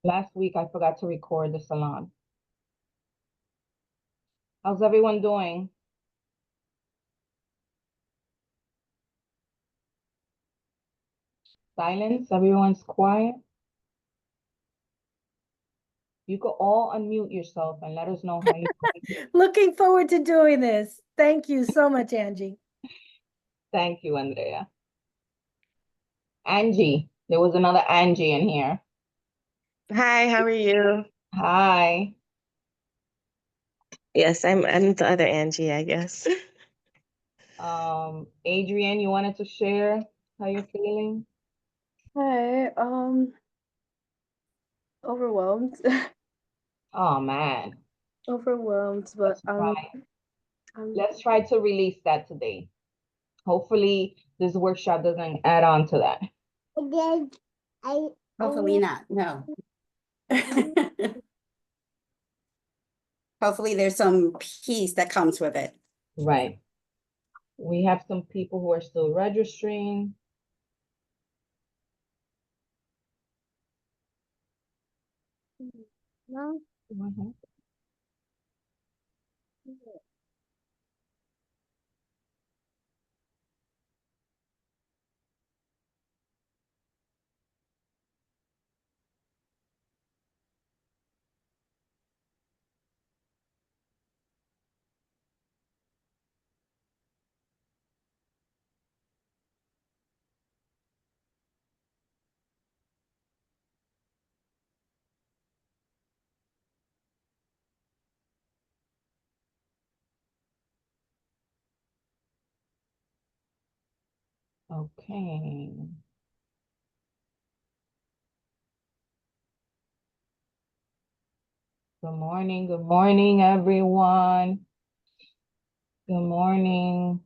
Last week, I forgot to record the salon. How's everyone doing? Silence, everyone's quiet. You could all unmute yourself and let us know how you Looking forward to doing this. Thank you so much, Angie. Thank you, Andrea. Angie, there was another Angie in here. Hi, how are you? Hi. Yes, I'm the other Angie, I guess. Adrian, you wanted to share how you're feeling? Hi, overwhelmed. Oh man. Overwhelmed, but Let's try to release that today. Hopefully this workshop doesn't add on to that. Hopefully not, no. Hopefully there's some peace that comes with it. Right. We have some people who are still registering. no. Mhm. Okay. Good morning, everyone. Good morning.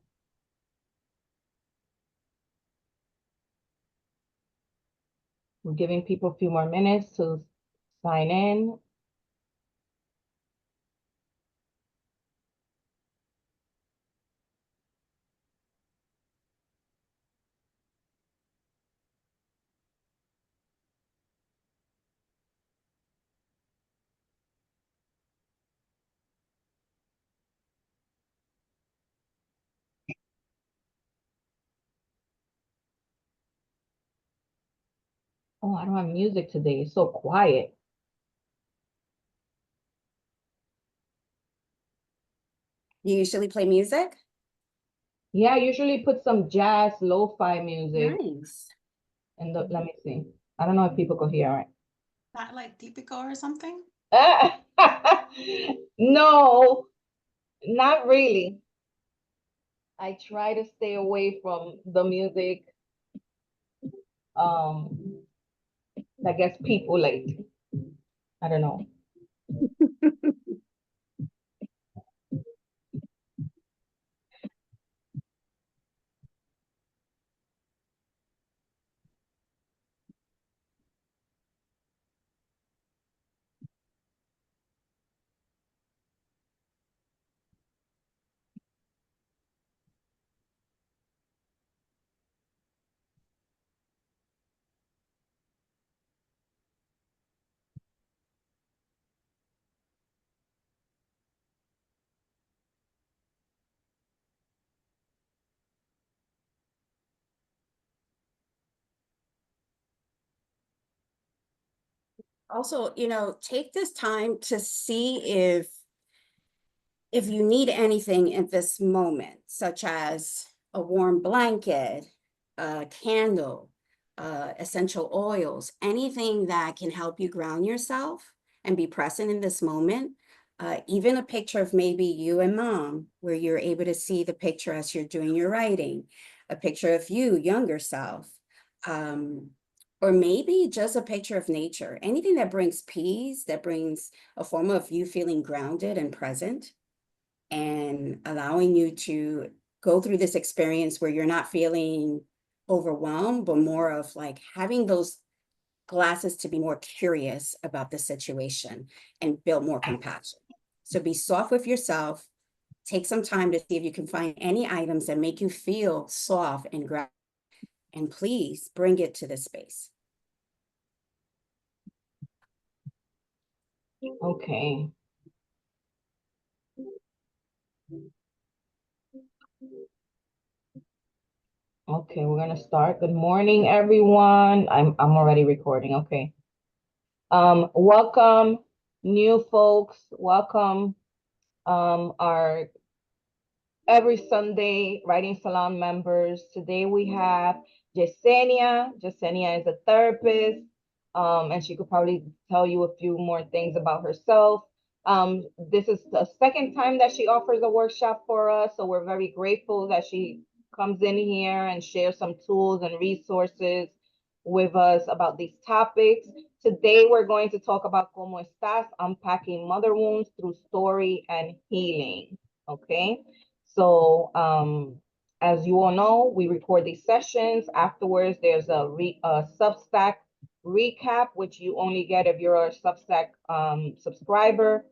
We're giving people a few more minutes to sign in. Oh, I don't have music today. It's so quiet. You usually play music? Yeah, I usually put some jazz, lo-fi music. Nice. And let me see. I don't know if people could hear it. Not like Deepika or something? No, not really. I try to stay away from the music. I guess people like, I don't know. Also, take this time to see if you need anything in this moment, such as a warm blanket, a candle, essential oils, anything that can help you ground yourself and be present in this moment. Even a picture of maybe you and mom, where you're able to see the picture as you're doing your writing, a picture of you, younger self, or maybe just a picture of nature, anything that brings peace, that brings a form of you feeling grounded and present, and allowing you to go through this experience where you're not feeling overwhelmed, but more of like having those glasses to be more curious about the situation and build more compassion. So be soft with yourself. Take some time to see if you can find any items that make you feel soft and grounded. And please bring it to the space. Okay. Okay, we're gonna start. Good morning, everyone. I'm already recording. Okay. Welcome, new folks. Welcome, our every Sunday writing salon members. Today we have Yessenia. Yessenia is a therapist, and she could probably tell you a few more things about herself. This is the second time that she offers a workshop for us, so we're very grateful that she comes in here and shares some tools and resources with us about these topics. Today we're going to talk about Cómo Estás, unpacking mother wounds through story and healing. Okay. So, as you all know, we record these sessions. Afterwards, there's a Substack recap, which you only get if you're a Substack subscriber.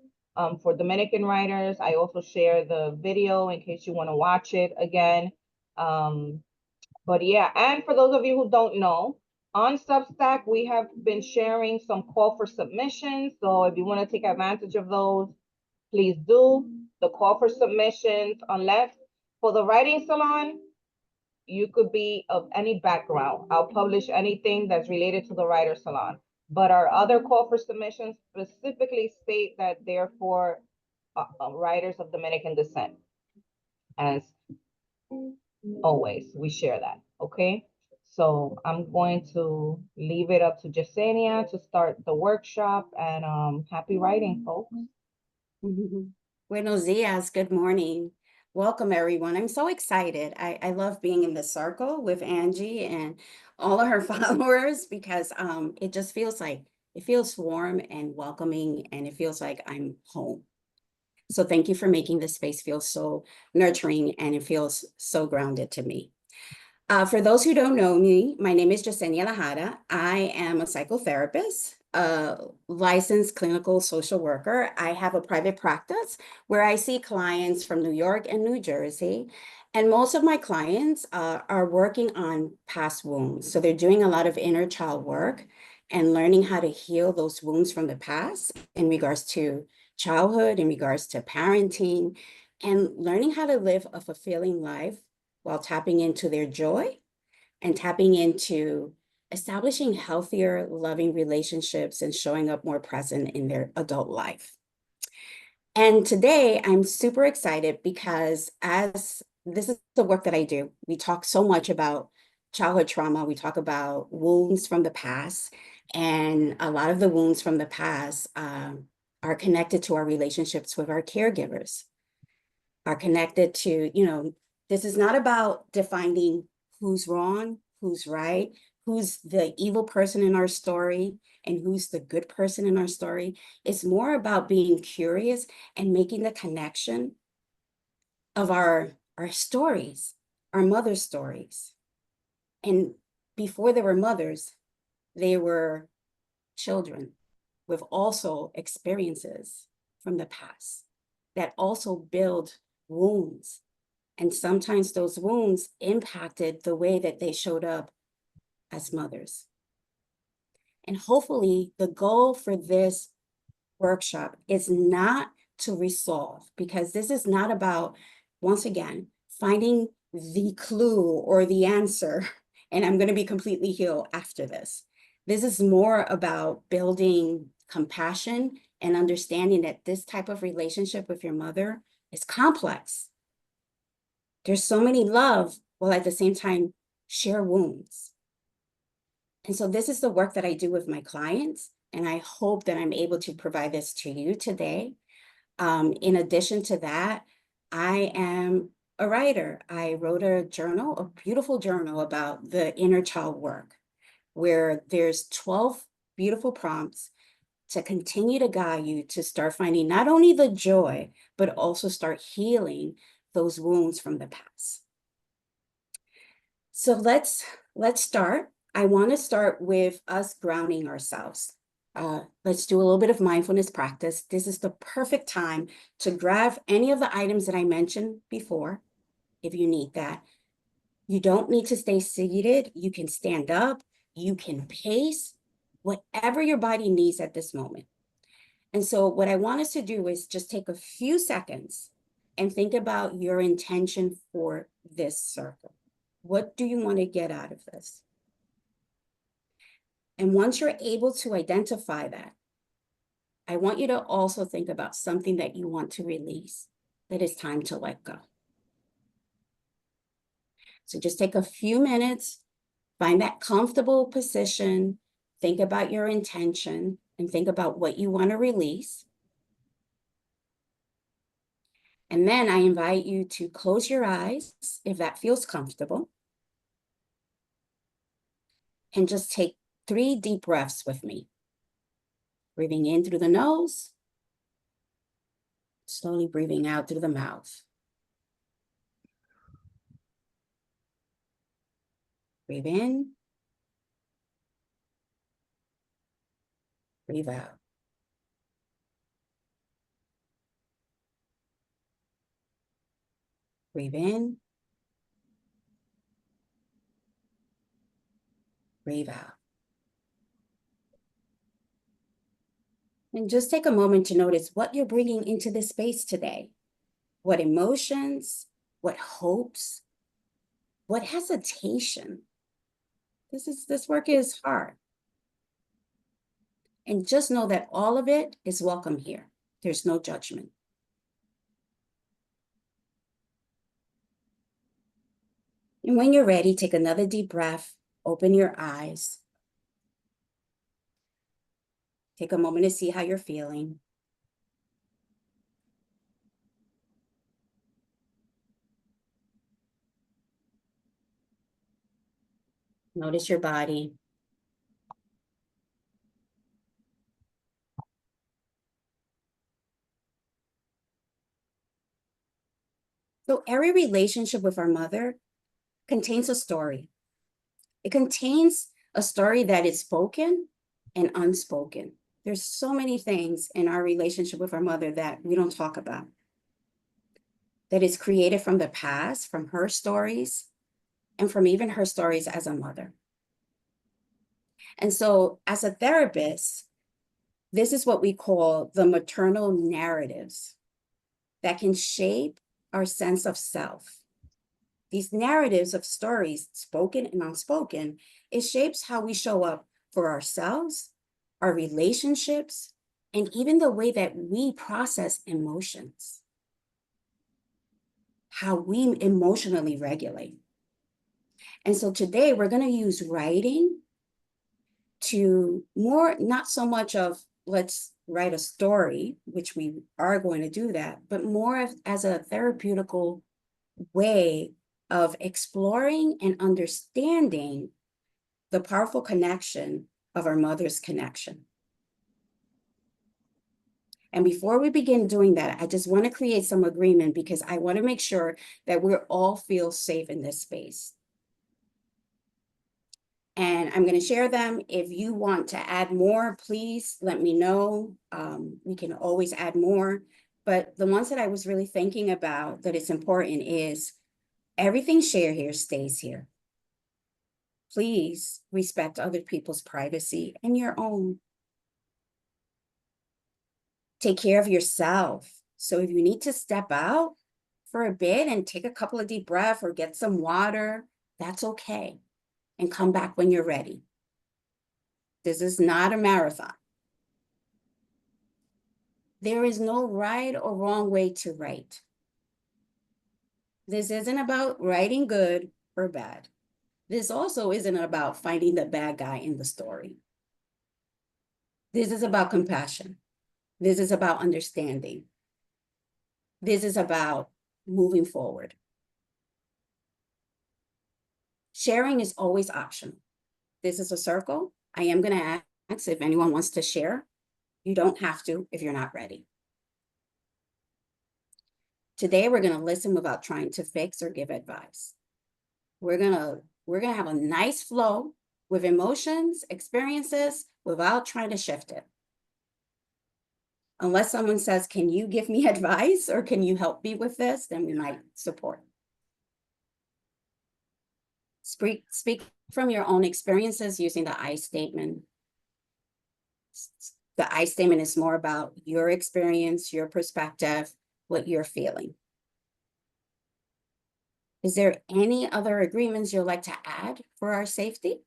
For Dominican writers, I also share the video in case you want to watch it again. But yeah, and for those of you who don't know, on Substack, we have been sharing some call for submissions. So if you want to take advantage of those, please do. The call for submissions, unless for the writing salon, you could be of any background. I'll publish anything that's related to the writer salon. But our other call for submissions specifically state that they're for writers of Dominican descent. As always, we share that, okay? So I'm going to leave it up to Yessenia to start the workshop, and happy writing, folks. Buenos dias, good morning. Welcome, everyone. I'm so excited. I love being in the circle with Angie and all of her followers because it just feels like, it feels warm and welcoming, and it feels like I'm home. So thank you for making this space feel so nurturing, and it feels so grounded to me. For those who don't know me, my name is Yessenia Lajara. I am a psychotherapist, a licensed clinical social worker. I have a private practice where I see clients from New York and New Jersey. And most of my clients are working on past wounds. So they're doing a lot of inner child work and learning how to heal those wounds from the past in regards to childhood, in regards to parenting, and learning how to live a fulfilling life while tapping into their joy and tapping into establishing healthier, loving relationships and showing up more present in their adult life. And today I'm super excited because as this is the work that I do, we talk so much about childhood trauma, we talk about wounds from the past, and a lot of the wounds from the past are connected to our relationships with our caregivers, are connected to, this is not about defining who's wrong, who's right, who's the evil person in our story, and who's the good person in our story. It's more about being curious and making the connection of our stories, our mother stories. And before they were mothers, they were children with also experiences from the past that also build wounds. And sometimes those wounds impacted the way that they showed up as mothers. And hopefully the goal for this workshop is not to resolve, because this is not about, once again, finding the clue or the answer, and I'm going to be completely healed after this. This is more about building compassion and understanding that this type of relationship with your mother is complex. There's so many love, while at the same time share wounds. And so this is the work that I do with my clients, and I hope that I'm able to provide this to you today. In addition to that, I am a writer. I wrote a journal, a beautiful journal about the inner child work, where there's 12 beautiful prompts to continue to guide you to start finding not only the joy, but also start healing those wounds from the past. So let's start. I want to start with us grounding ourselves. Let's do a little bit of mindfulness practice. This is the perfect time to grab any of the items that I mentioned before, if you need that. You don't need to stay seated. You can stand up, you can pace, whatever your body needs at this moment. And so what I want us to do is just take a few seconds and think about your intention for this circle. What do you want to get out of this? And once you're able to identify that, I want you to also think about something that you want to release, that it's time to let go. So just take a few minutes, find that comfortable position, think about your intention, and think about what you want to release. And then I invite you to close your eyes if that feels comfortable. And just take 3 deep breaths with me. Breathing in through the nose, slowly breathing out through the mouth. Breathe in, breathe out. Breathe in, breathe out. And just take a moment to notice what you're bringing into this space today. What emotions, what hopes, what hesitation. This work is hard. And just know that all of it is welcome here. There's no judgment. And when you're ready, take another deep breath, open your eyes. Take a moment to see how you're feeling. Notice your body. So every relationship with our mother contains a story. It contains a story that is spoken and unspoken. There's so many things in our relationship with our mother that we don't talk about, that is created from the past, from her stories, and from even her stories as a mother. And so as a therapist, this is what we call the maternal narratives that can shape our sense of self. These narratives of stories, spoken and unspoken, it shapes how we show up for ourselves, our relationships, and even the way that we process emotions, how we emotionally regulate. And so today we're going to use writing to more, not so much of let's write a story, which we are going to do that, but more as a therapeutical way of exploring and understanding the powerful connection of our mother's connection. And before we begin doing that, I just want to create some agreement because I want to make sure that we all feel safe in this space. And I'm going to share them. If you want to add more, please let me know. We can always add more. But the ones that I was really thinking about that it's important is everything shared here stays here. Please respect other people's privacy and your own. Take care of yourself. So if you need to step out for a bit and take a couple of deep breaths or get some water, that's okay. And come back when you're ready. This is not a marathon. There is no right or wrong way to write. This isn't about writing good or bad. This also isn't about finding the bad guy in the story. This is about compassion. This is about understanding. This is about moving forward. Sharing is always optional. This is a circle. I am going to ask if anyone wants to share. You don't have to if you're not ready. Today, we're going to listen without trying to fix or give advice. We're gonna have a nice flow with emotions, experiences, without trying to shift it. Unless someone says, can you give me advice or can you help me with this? Then we might support. Speak from your own experiences using the I statement. The I statement is more about your experience, your perspective, what you're feeling. Is there any other agreements you'd like to add for our safety?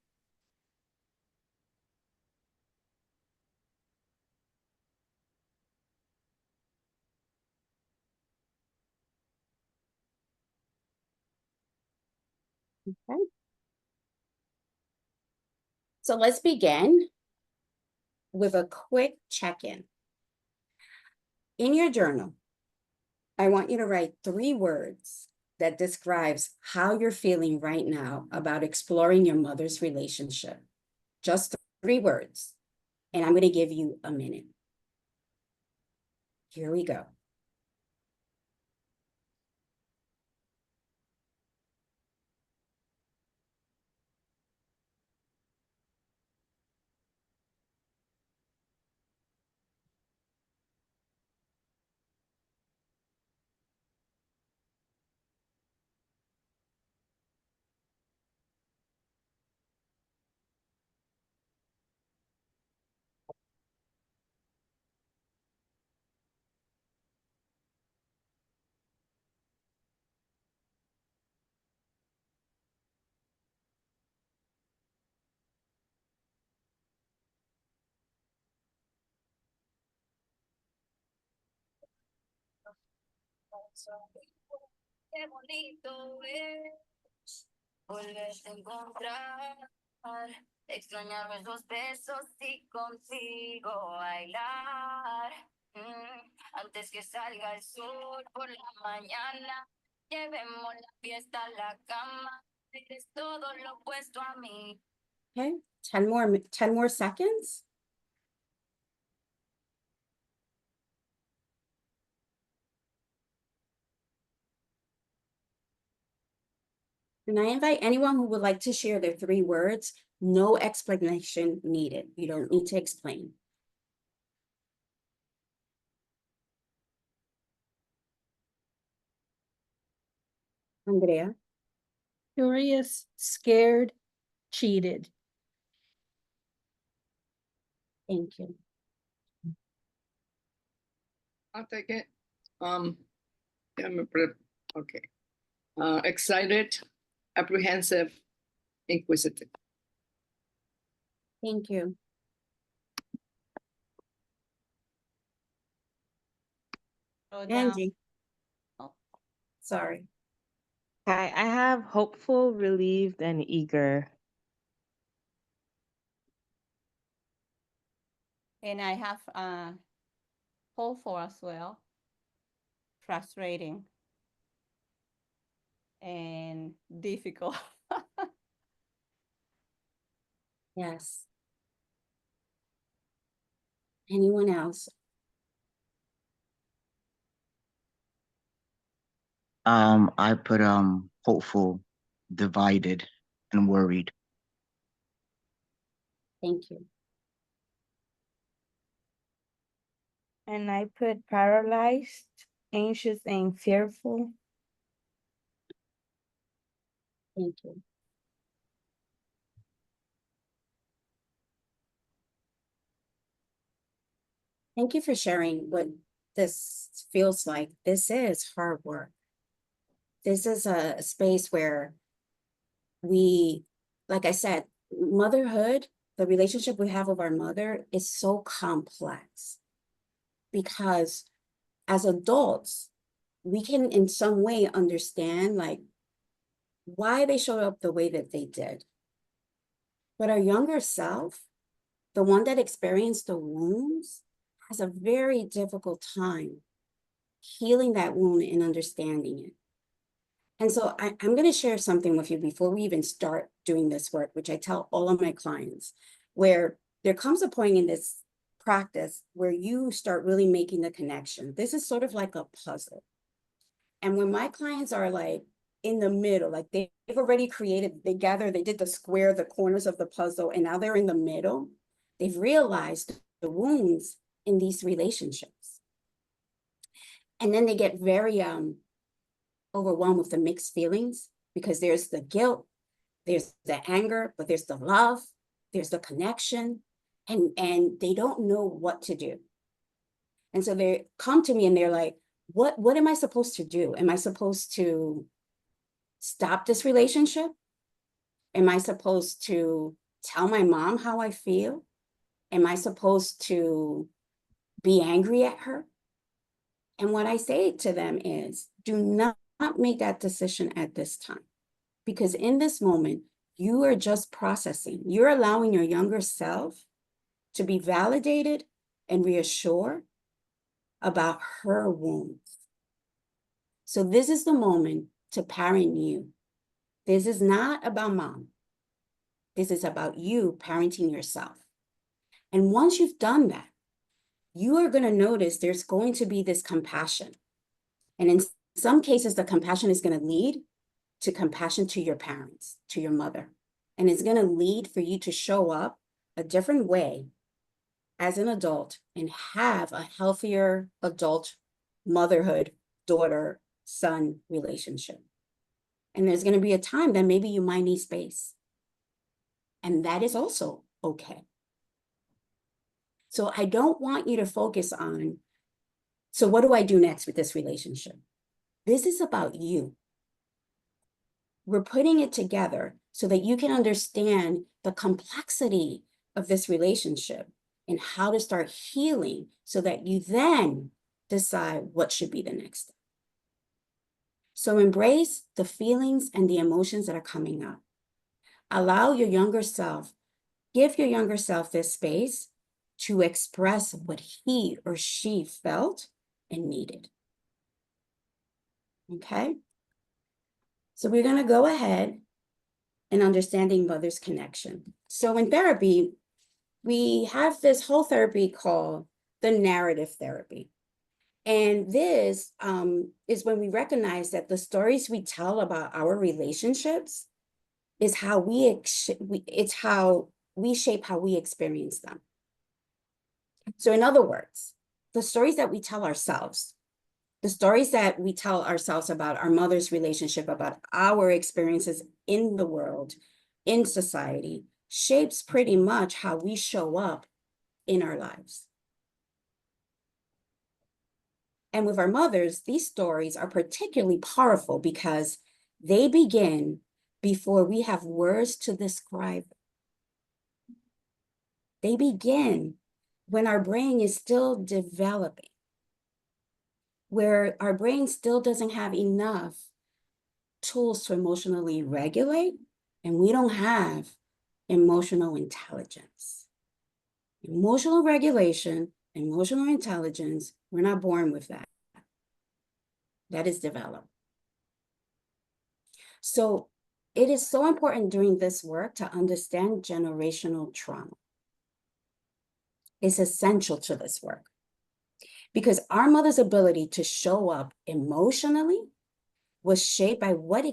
Okay. So let's begin with a quick check-in. In your journal, I want you to write 3 words that describes how you're feeling right now about exploring your mother's relationship. Just 3 words. And I'm going to give you a minute. Here we go. Qué bonito es volverte a encontrar, extrañar esos besos y contigo bailar. Antes que salga el sol por la mañana, llevemos la fiesta a la cama. Eres todo lo opuesto a mí. Okay, 10 more seconds. And I invite anyone who would like to share their 3 words, no explanation needed. You don't need to explain. Andrea, Curious, scared, cheated. thank you. I'll take it. Okay. Excited, apprehensive, inquisitive. Thank you. Angie. Oh. Sorry. Hi, I have hopeful, relieved, and eager. And I have hopeful as well, frustrating, and difficult. Yes. Anyone else? I put hopeful, divided, and worried. Thank you. And I put paralyzed, anxious, and fearful. Thank you. Thank you for sharing what this feels like. This is hard work. This is a space where we, like I said, motherhood, the relationship we have with our mother is so complex because as adults, we can in some way understand like why they showed up the way that they did. But our younger self, the one that experienced the wounds, has a very difficult time healing that wound and understanding it. And so I'm going to share something with you before we even start doing this work, which I tell all of my clients, where there comes a point in this practice where you start really making the connection. This is sort of like a puzzle. And when my clients are like in the middle, like they've already created, they did the square, the corners of the puzzle, and now they're in the middle, they've realized the wounds in these relationships. And then they get very overwhelmed with the mixed feelings because there's the guilt, there's the anger, but there's the love, there's the connection. and they don't know what to do. And so they come to me and they're like, what am I supposed to do? Am I supposed to stop this relationship? Am I supposed to tell my mom how I feel? Am I supposed to be angry at her? And what I say to them is, do not make that decision at this time. Because in this moment, you are just processing. You're allowing your younger self to be validated and reassured about her wounds. So this is the moment to parent you. This is not about mom. This is about you parenting yourself. And once you've done that, you are going to notice there's going to be this compassion. And in some cases, the compassion is going to lead to compassion to your parents, to your mother. And it's going to lead for you to show up a different way as an adult and have a healthier adult motherhood, daughter, son relationship. And there's going to be a time that maybe you might need space. And that is also okay. So I don't want you to focus on, so what do I do next with this relationship? This is about you. We're putting it together so that you can understand the complexity of this relationship and how to start healing so that you then decide what should be the next step. So embrace the feelings and the emotions that are coming up. Allow your younger self, give your younger self this space to express what he or she felt and needed. Okay? So we're going to go ahead and understanding mother's connection. So in therapy, we have this whole therapy called the narrative therapy. And this is when we recognize that the stories we tell about our relationships is how it's how we shape how we experience them. So in other words, the stories that we tell ourselves, the stories that we tell ourselves about our mother's relationship, about our experiences in the world, in society, shapes pretty much how we show up in our lives. And with our mothers, these stories are particularly powerful because they begin before we have words to describe. They begin when our brain is still developing, where our brain still doesn't have enough tools to emotionally regulate, and we don't have emotional intelligence. Emotional regulation, emotional intelligence, we're not born with that. That is developed. So it is so important during this work to understand generational trauma. It's essential to this work because our mother's ability to show up emotionally was shaped by what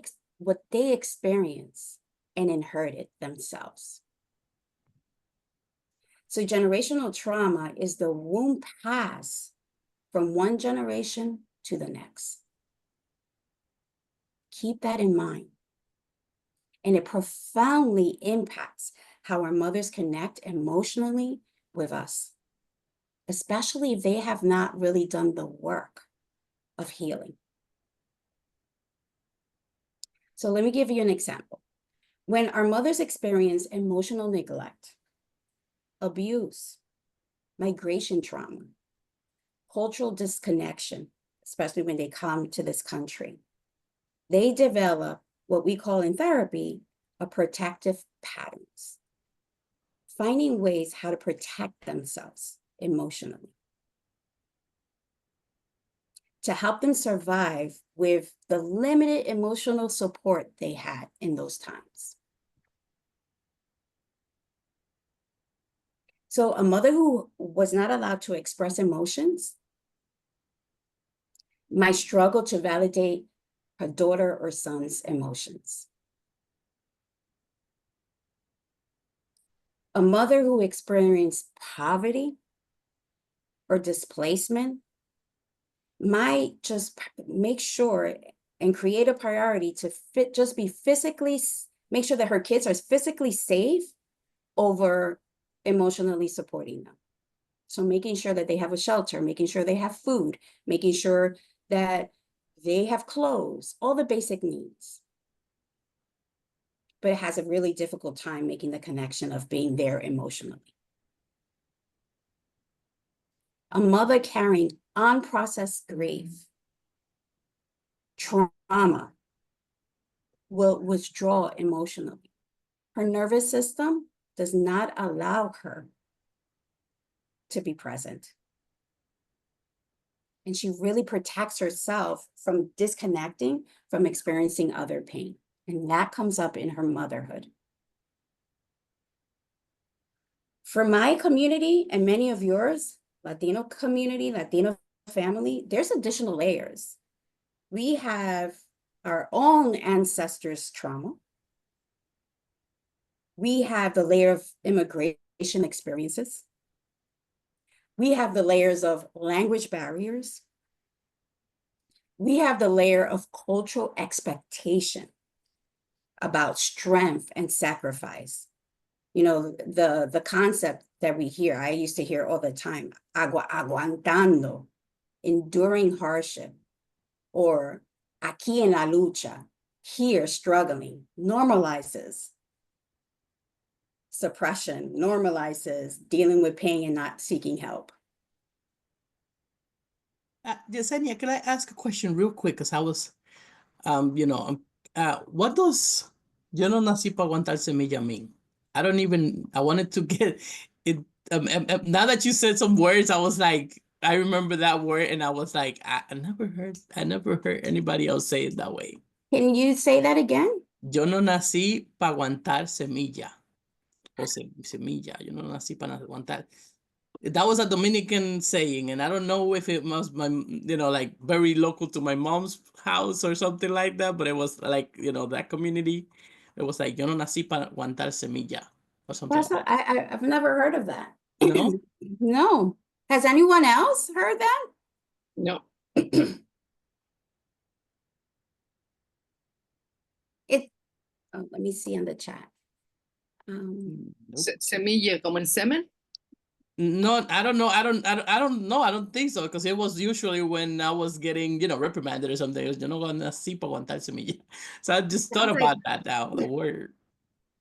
they experienced and inherited themselves. So generational trauma is the wound pass from one generation to the next. Keep that in mind. And it profoundly impacts how our mothers connect emotionally with us, especially if they have not really done the work of healing. So let me give you an example. When our mothers experience emotional neglect, abuse, migration trauma, cultural disconnection, especially when they come to this country, they develop what we call in therapy a protective patterns, finding ways how to protect themselves emotionally to help them survive with the limited emotional support they had in those times. So a mother who was not allowed to express emotions might struggle to validate her daughter or son's emotions. A mother who experienced poverty or displacement might just make sure and create a priority to just be physically, make sure that her kids are physically safe over emotionally supporting them. So making sure that they have a shelter, making sure they have food, making sure that they have clothes, all the basic needs. But it has a really difficult time making the connection of being there emotionally. A mother carrying unprocessed grief, trauma, will withdraw emotionally. Her nervous system does not allow her to be present. And she really protects herself from disconnecting from experiencing other pain. And that comes up in her motherhood. For my community and many of yours, Latino community, Latino family, there's additional layers. We have our own ancestors' trauma. We have the layer of immigration experiences. We have the layers of language barriers. We have the layer of cultural expectation about strength and sacrifice. You know, the concept that we hear, I used to hear all the time, aguantando, enduring hardship, or aquí en la lucha, here struggling, normalizes suppression, normalizes dealing with pain and not seeking help. Yessenia, can I ask a question real quick? Because I was, what does yo no nací para aguantar semilla mean? I wanted to get it. Now that you said some words, I was like, I remember that word and I was like, I never heard anybody else say it that way. Can you say that again? Yo no nací para aguantar semilla. O semilla, yo no nací para aguantar. That was a Dominican saying, and I don't know if it was like very local to my mom's house or something like that, but it was like, that community. It was like, yo no nací para aguantar semilla or something That's like not, I've never heard of that. that. No? No. Has anyone else heard that? No. Let me see in the chat. Nope. Semilla como en semen? No, I don't know. I don't know. I don't think so, because it was usually when I was getting, reprimanded or something. It was, yo no nací para aguantar semilla. So I just thought about that now, the word.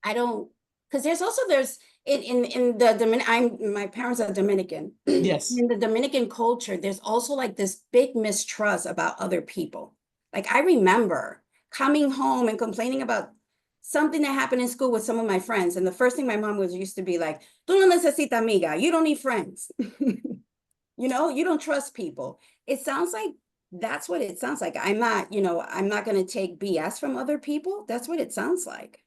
I don't, because there's in the my parents are Dominican. Yes. In the Dominican culture, there's also like this big mistrust about other people. Like I remember coming home and complaining about something that happened in school with some of my friends. And the first thing my mom used to be like, tú no necesitas amiga, you don't need friends. You don't trust people. It sounds like that's what it sounds like. I'm not going to take BS from other people. That's what it sounds like.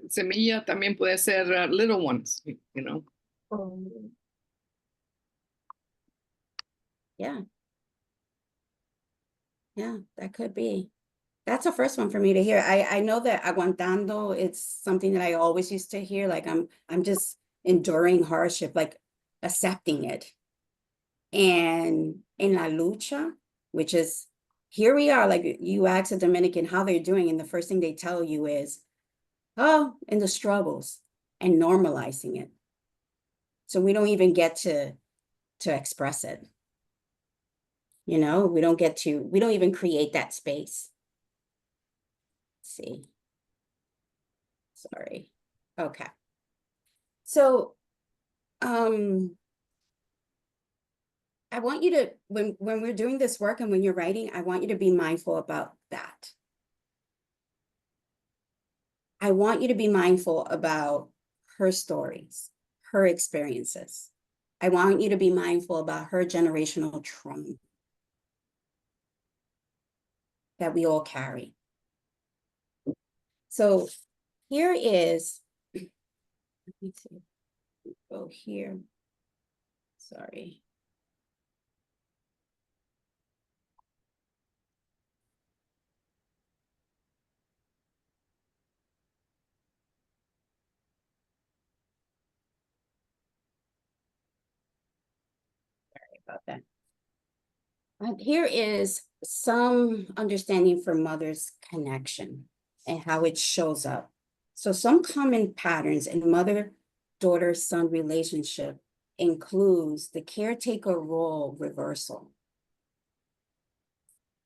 Semilla también puede ser little ones, Yeah. Yeah, that could be. That's the first one for me to hear. I know that aguantando, it's something that I always used to hear. Like I'm just enduring hardship, like accepting it. And en la lucha, which is here we are, like you ask a Dominican how they're doing, and the first thing they tell you is, oh, in the struggles, and normalizing it. So we don't even get to express it. We don't even create that space. Let's see. Sorry. Okay. So, I want you to, when we're doing this work and when you're writing, I want you to be mindful about that. I want you to be mindful about her stories, her experiences. I want you to be mindful about her generational trauma that we all carry. So here is, let me see, go here. Sorry. About that. Here is some understanding for mother's connection. and how it shows up. So some common patterns in mother-daughter-son relationship includes the caretaker role reversal,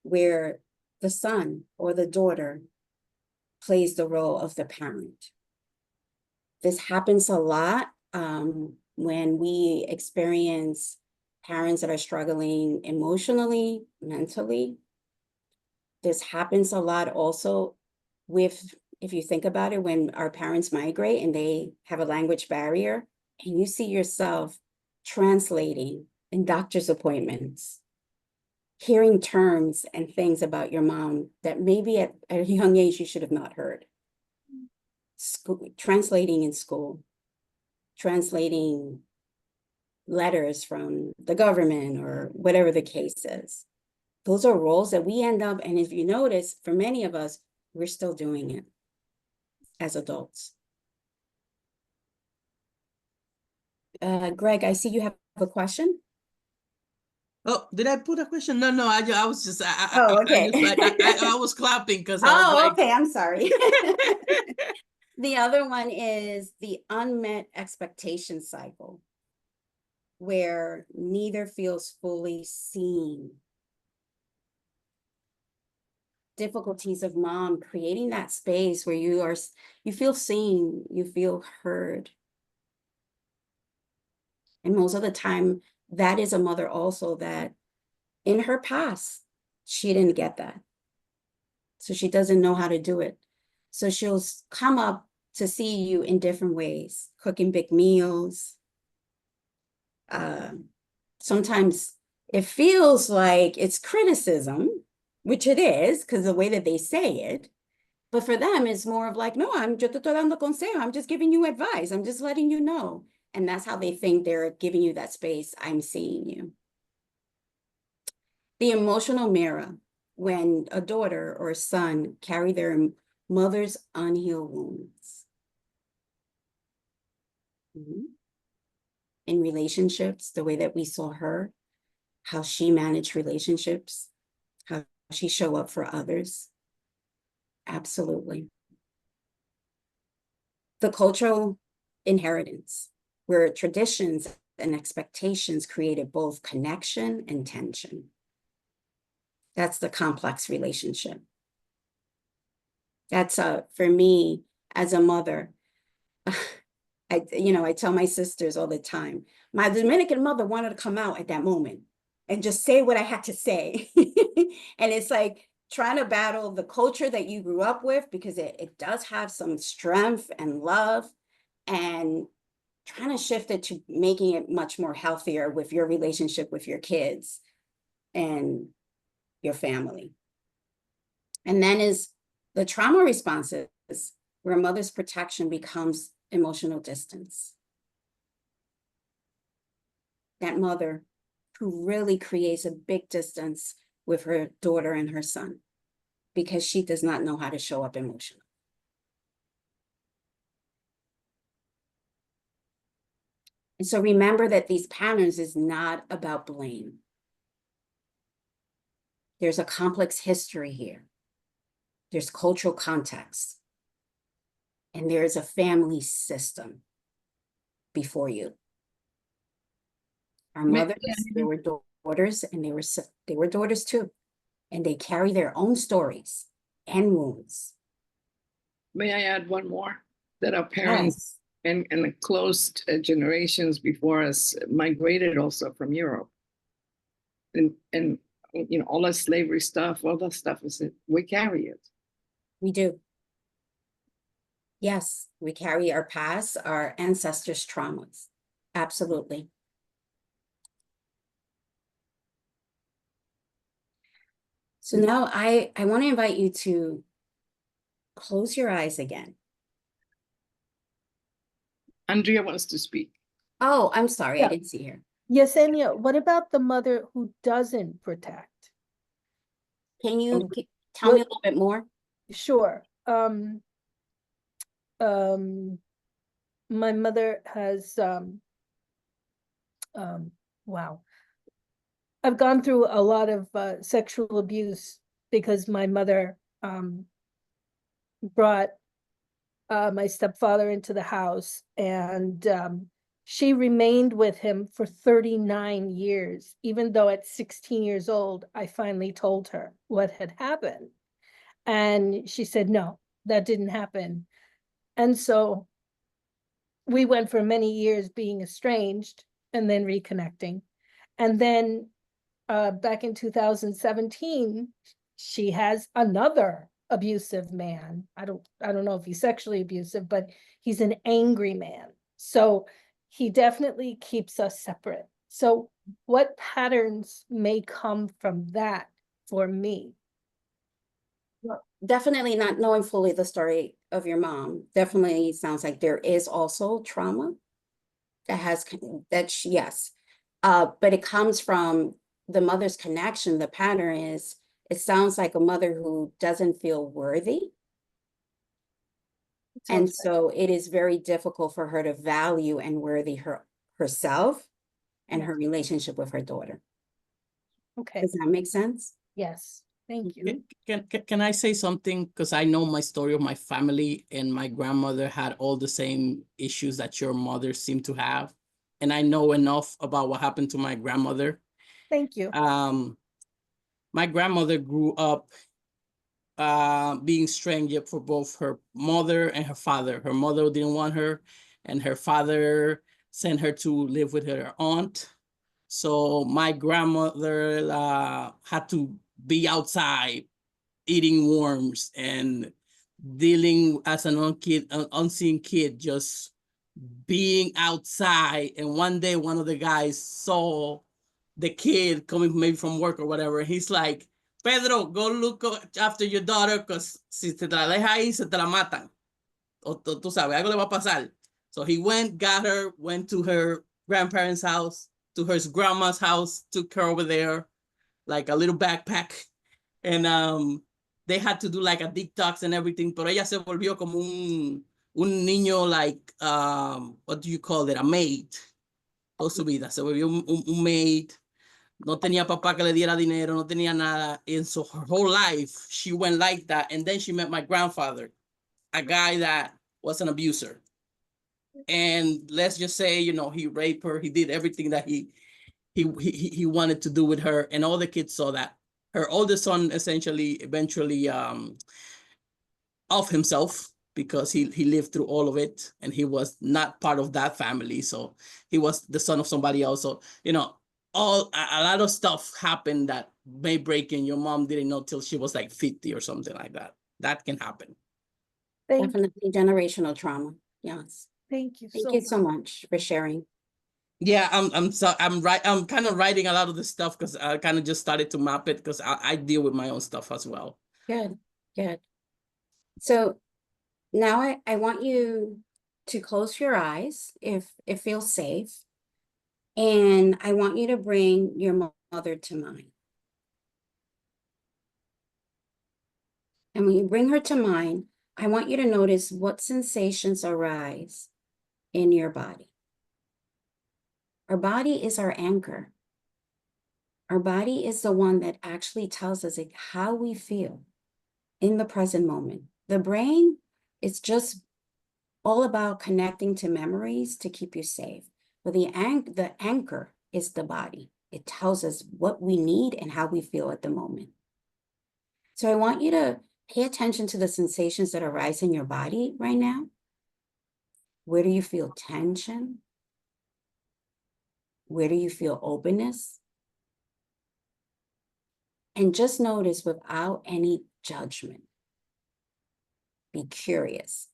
where the son or the daughter plays the role of the parent. This happens a lot when we experience parents that are struggling emotionally, mentally. This happens a lot also with, if you think about it, when our parents migrate and they have a language barrier, and you see yourself translating in doctor's appointments, hearing terms and things about your mom that maybe at a young age you should have not heard. Translating in school, translating letters from the government or whatever the case is. Those are roles that we end up, and if you notice, for many of us, we're still doing it as adults. Greg, I see you have a question. Oh, did I put a question? No, I was just, Okay. I was clapping because I was like. Okay, I'm sorry. The other one is the unmet expectation cycle, where neither feels fully seen. Difficulties of mom creating that space where you feel seen, you feel heard. And most of the time, that is a mother also that in her past, she didn't get that. So she doesn't know how to do it. So she'll come up to see you in different ways, cooking big meals. Sometimes it feels like it's criticism, which it is, because the way that they say it. But for them, it's more of like, no, yo te estoy dando consejo. I'm just giving you advice. I'm just letting you know. And that's how they think they're giving you that space. I'm seeing you. The emotional mirror, when a daughter or a son carry their mother's unhealed wounds. In relationships, the way that we saw her, how she managed relationships, how she show up for others. Absolutely. The cultural inheritance, where traditions and expectations created both connection and tension. That's the complex relationship. That's for me as a mother. I tell my sisters all the time, my Dominican mother wanted to come out at that moment and just say what I had to say. And it's like trying to battle the culture that you grew up with, because it does have some strength and love, and trying to shift it to making it much more healthier with your relationship with your kids and your family. And then is the trauma responses, where mother's protection becomes emotional distance. That mother who really creates a big distance with her daughter and her son, because she does not know how to show up emotionally. And so remember that these patterns is not about blame. There's a complex history here. There's cultural context. And there's a family system before you. Our mothers, they were daughters, and they were daughters too. And they carry their own stories and wounds. May I add one more? That our parents and the close generations before us migrated also from Europe. And all that slavery stuff, all that stuff, we carry it. We do. Yes, we carry our past, our ancestors' traumas. Absolutely. So now I want to invite you to close your eyes again. Andrea wants to speak. Oh, I'm sorry, I didn't see her. Yessenia, what about the mother who doesn't protect? Can you tell me a little bit more? Sure. My mother has, wow. I've gone through a lot of sexual abuse because my mother brought my stepfather into the house, and she remained with him for 39 years, even though at 16 years old, I finally told her what had happened. And she said, no, that didn't happen. And so we went for many years being estranged and then reconnecting. And then back in 2017, she has another abusive man. I don't know if he's sexually abusive, but he's an angry man. So he definitely keeps us separate. So what patterns may come from that for me? Well, definitely not knowing fully the story of your mom. Definitely sounds like there is also trauma that has yes. But it comes from the mother's connection. The pattern is, it sounds like a mother who doesn't feel worthy. And so it is very difficult for her to value and worthy herself and her relationship with her daughter. Okay. Does that make sense? Yes. Thank you. Can I say something? Because I know my story of my family, and my grandmother had all the same issues that your mother seemed to have. And I know enough about what happened to my grandmother. Thank you. My grandmother grew up being stranger for both her mother and her father. Her mother didn't want her, and her father sent her to live with her aunt. So my grandmother had to be outside eating worms and dealing as an unseen kid, just being outside. And one day, one of the guys saw the kid coming maybe from work or whatever. He's like, Pedro, go look after your daughter, because si te la deja ahí, se te la matan. O tú sabes, algo le va a pasar. So he went, got her, went to her grandparents' house, to her grandma's house, took her over there, like a little backpack. And they had to do like a detox and everything, pero ella se volvió como un niño, like, what do you call it? A maid. Toda su vida. Se volvió un maid. No tenía papá que le diera dinero, no tenía nada. And so her whole life, she went like that. And then she met my grandfather, a guy that was an abuser. And let's just say, you know, he raped her. He did everything that he wanted to do with her. And all the kids saw that. Her oldest son essentially eventually off himself, because he lived through all of it, and he was not part of that family. So he was the son of somebody else. So, you know, a lot of stuff happened that may break in. Your mom didn't know till she was like 50 or something like that. That can happen. Definitely generational trauma. Yes. Thank you. Thank you so much for sharing. Yeah, I'm kind of writing a lot of this stuff because I kind of just started to map it, because I deal with my own stuff as well. Good, good. So now I want you to close your eyes if it feels safe. And I want you to bring your mother to mind. And when you bring her to mind, I want you to notice what sensations arise in your body. Our body is our anchor. Our body is the one that actually tells us like how we feel in the present moment. The brain is just all about connecting to memories to keep you safe. But the anchor is the body. It tells us what we need and how we feel at the moment. So I want you to pay attention to the sensations that arise in your body right now. Where do you feel tension? Where do you feel openness? And just notice without any judgment. Be curious.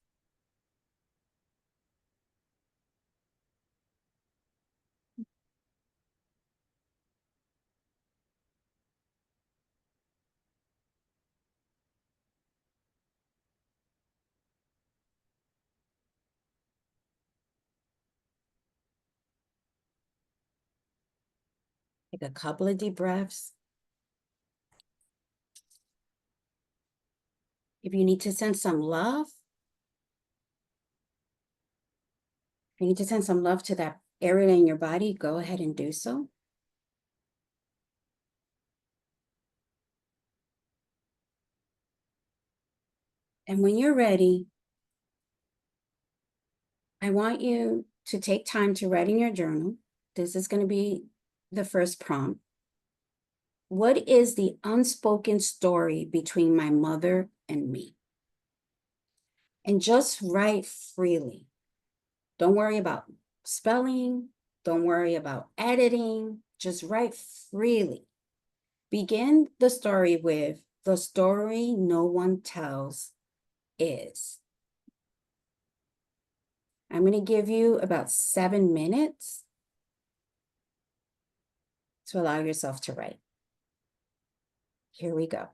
Take a couple of deep breaths. If you need to send some love, if you need to send some love to that area in your body, go ahead and do so. And when you're ready, I want you to take time to write in your journal. This is going to be the first prompt. What is the unspoken story between my mother and me? And just write freely. Don't worry about spelling. Don't worry about editing. Just write freely. Begin the story with the story no one tells is. I'm going to give you about 7 minutes to allow yourself to write. Here we go.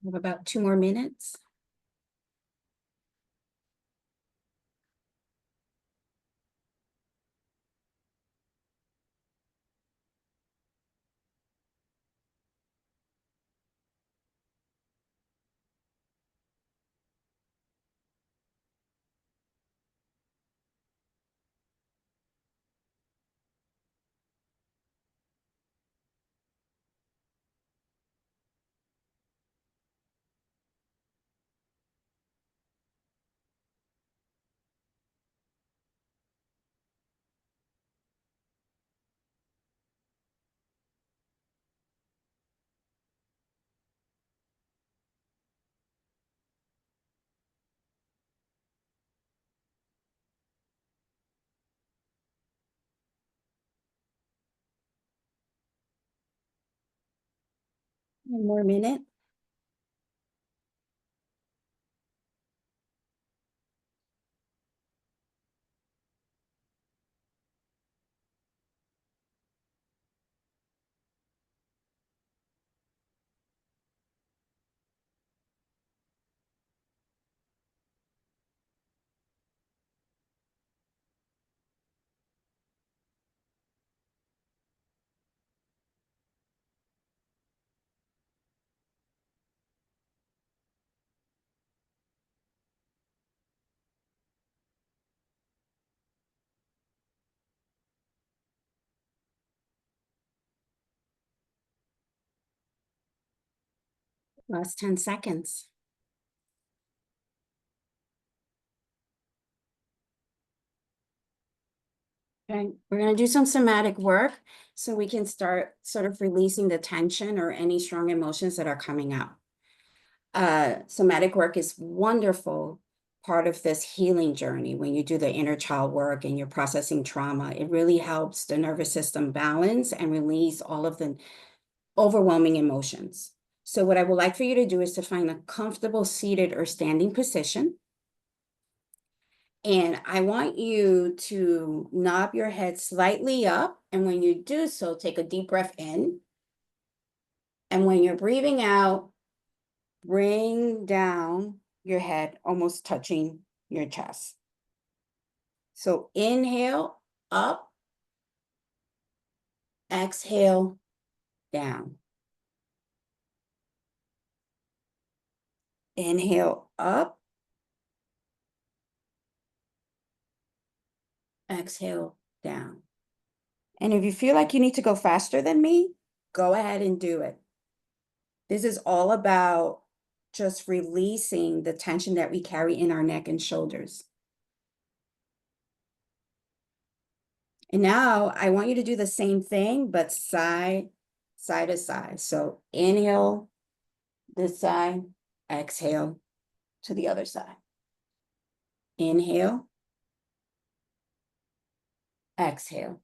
We have about 2 more minutes. One more minute. Last 10 seconds. Okay, we're going to do some somatic work so we can start sort of releasing the tension or any strong emotions that are coming out. Somatic work is wonderful part of this healing journey. When you do the inner child work and you're processing trauma, it really helps the nervous system balance and release all of the overwhelming emotions. So what I would like for you to do is to find a comfortable seated or standing position. And I want you to knob your head slightly up. And when you do so, take a deep breath in. And when you're breathing out, bring down your head, almost touching your chest. So inhale up, exhale down. Inhale up, exhale down. And if you feel like you need to go faster than me, go ahead and do it. This is all about just releasing the tension that we carry in our neck and shoulders. And now I want you to do the same thing, but side to side. So inhale this side, exhale to the other side. Inhale, exhale.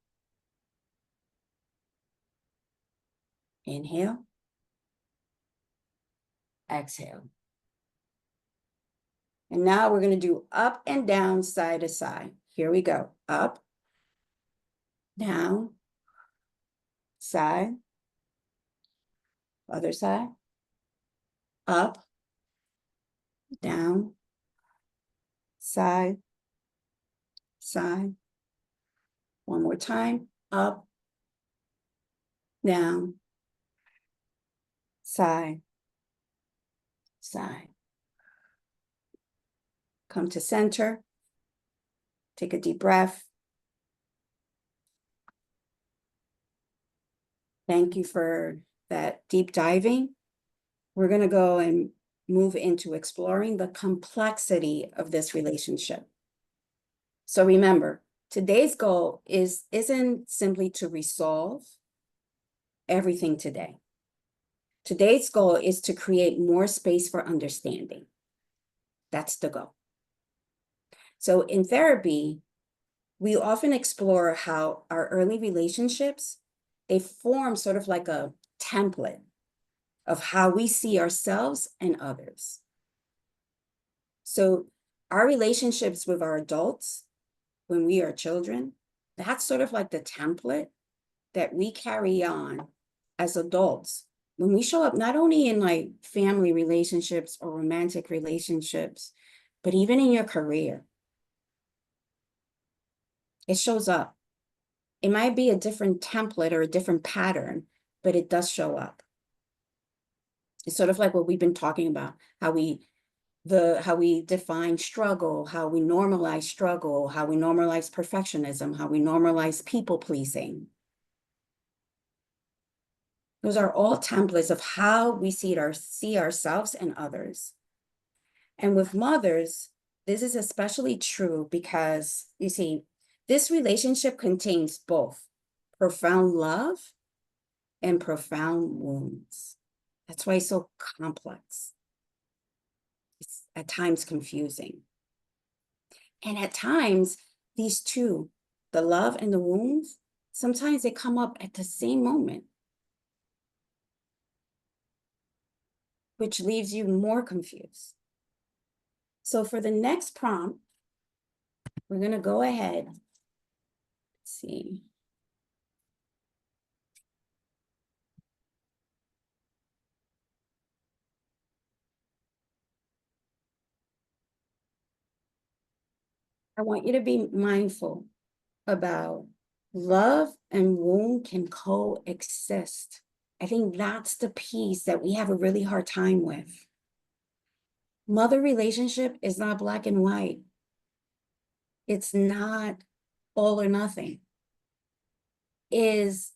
Inhale, exhale. And now we're going to do up and down, side to side. Here we go. Up, down, side, other side, up, down, side, side. One more time. Up, down, side, side. Come to center. Take a deep breath. Thank you for that deep diving. We're going to go and move into exploring the complexity of this relationship. So remember, today's goal isn't simply to resolve everything today. Today's goal is to create more space for understanding. That's the goal. So in therapy, we often explore how our early relationships, they form sort of like a template of how we see ourselves and others. So our relationships with our adults, when we are children, that's sort of like the template that we carry on as adults when we show up, not only in like family relationships or romantic relationships, but even in your career, it shows up. It might be a different template or a different pattern, but it does show up. It's sort of like what we've been talking about, how we define struggle, how we normalize struggle, how we normalize perfectionism, how we normalize people pleasing. Those are all templates of how we see ourselves and others. And with mothers, this is especially true because, you see, this relationship contains both profound love and profound wounds. That's why it's so complex. It's at times confusing. And at times, these two, the love and the wounds, sometimes they come up at the same moment, which leaves you more confused. So for the next prompt, we're going to go ahead. Let's see. I want you to be mindful about love and wound can coexist. I think that's the piece that we have a really hard time with. Mother relationship is not black and white. It's not all or nothing. Is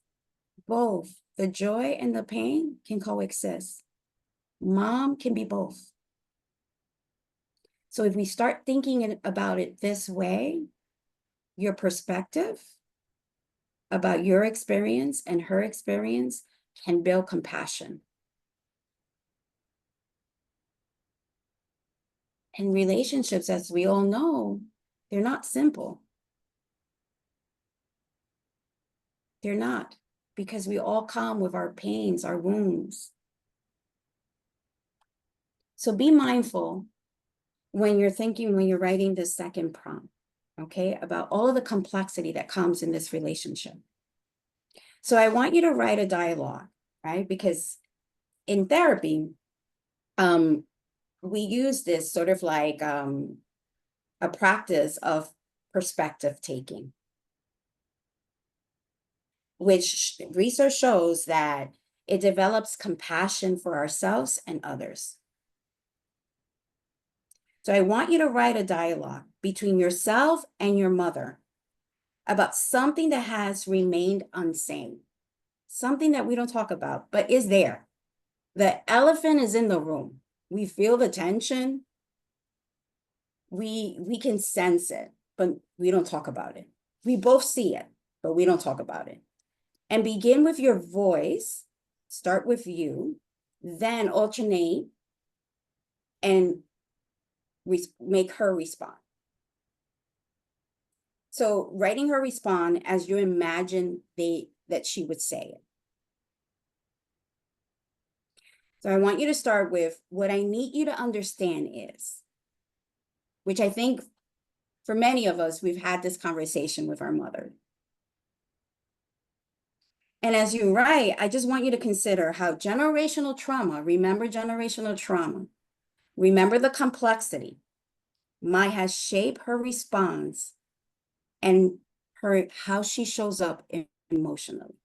both. The joy and the pain can coexist. Mom can be both. So if we start thinking about it this way, your perspective about your experience and her experience can build compassion. And relationships, as we all know, they're not simple. They're not, because we all come with our pains, our wounds. So be mindful when you're thinking, when you're writing this second prompt, okay, about all of the complexity that comes in this relationship. So I want you to write a dialogue, right? Because in therapy, we use this sort of like a practice of perspective taking, which research shows that it develops compassion for ourselves and others. So I want you to write a dialogue between yourself and your mother about something that has remained unseen, something that we don't talk about, but is there. The elephant is in the room. We feel the tension. We can sense it, but we don't talk about it. We both see it, but we don't talk about it. And begin with your voice. Start with you, then alternate and make her respond. So writing her respond as you imagine that she would say it. So I want you to start with what I need you to understand is, which I think for many of us, we've had this conversation with our mother. And as you write, I just want you to consider how generational trauma, remember generational trauma, remember the complexity, might has shaped her response and how she shows up emotionally.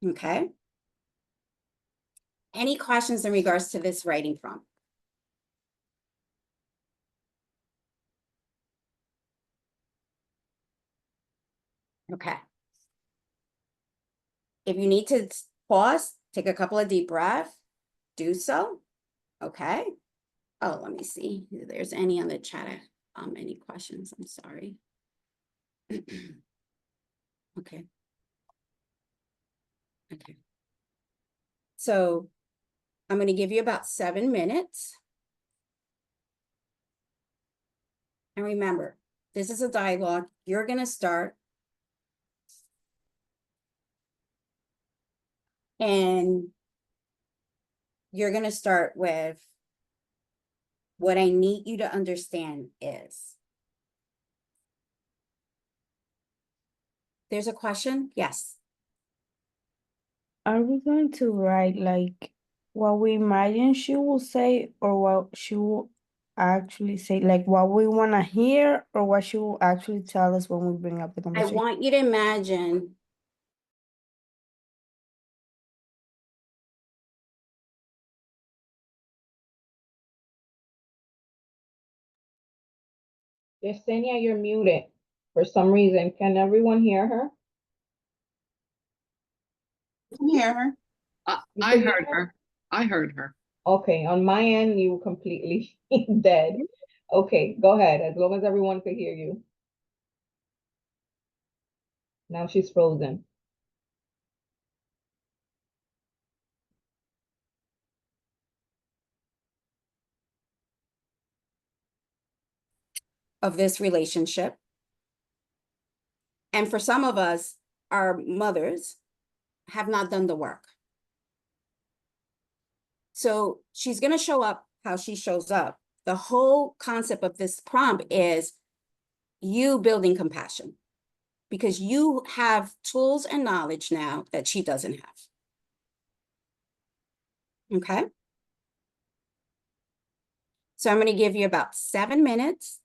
Okay? Any questions in regards to this writing prompt? Okay. If you need to pause, take a couple of deep breaths, do so. Okay. Oh, let me see if there's any on the chat. Any questions? I'm sorry. Okay. Okay. So I'm going to give you about 7 minutes. And remember, this is a dialogue. You're going to start. And you're going to start with what I need you to understand is. There's a question? Yes. Are we going to write like what we imagine she will say or what she will actually say, like what we want to hear or what she will actually tell us when we bring up the I conversation? want you to imagine Yessenia, you're muted for some reason. Can everyone hear her? I can hear her. You I can hear heard her. I heard her. Okay, on my end, you were completely dead. Okay, go ahead, as long as everyone could hear you. Now she's frozen. of this relationship. And for some of us, our mothers have not done the work. So she's going to show up how she shows up. The whole concept of this prompt is you building compassion because you have tools and knowledge now that she doesn't have. Okay. So I'm going to give you about 7 minutes.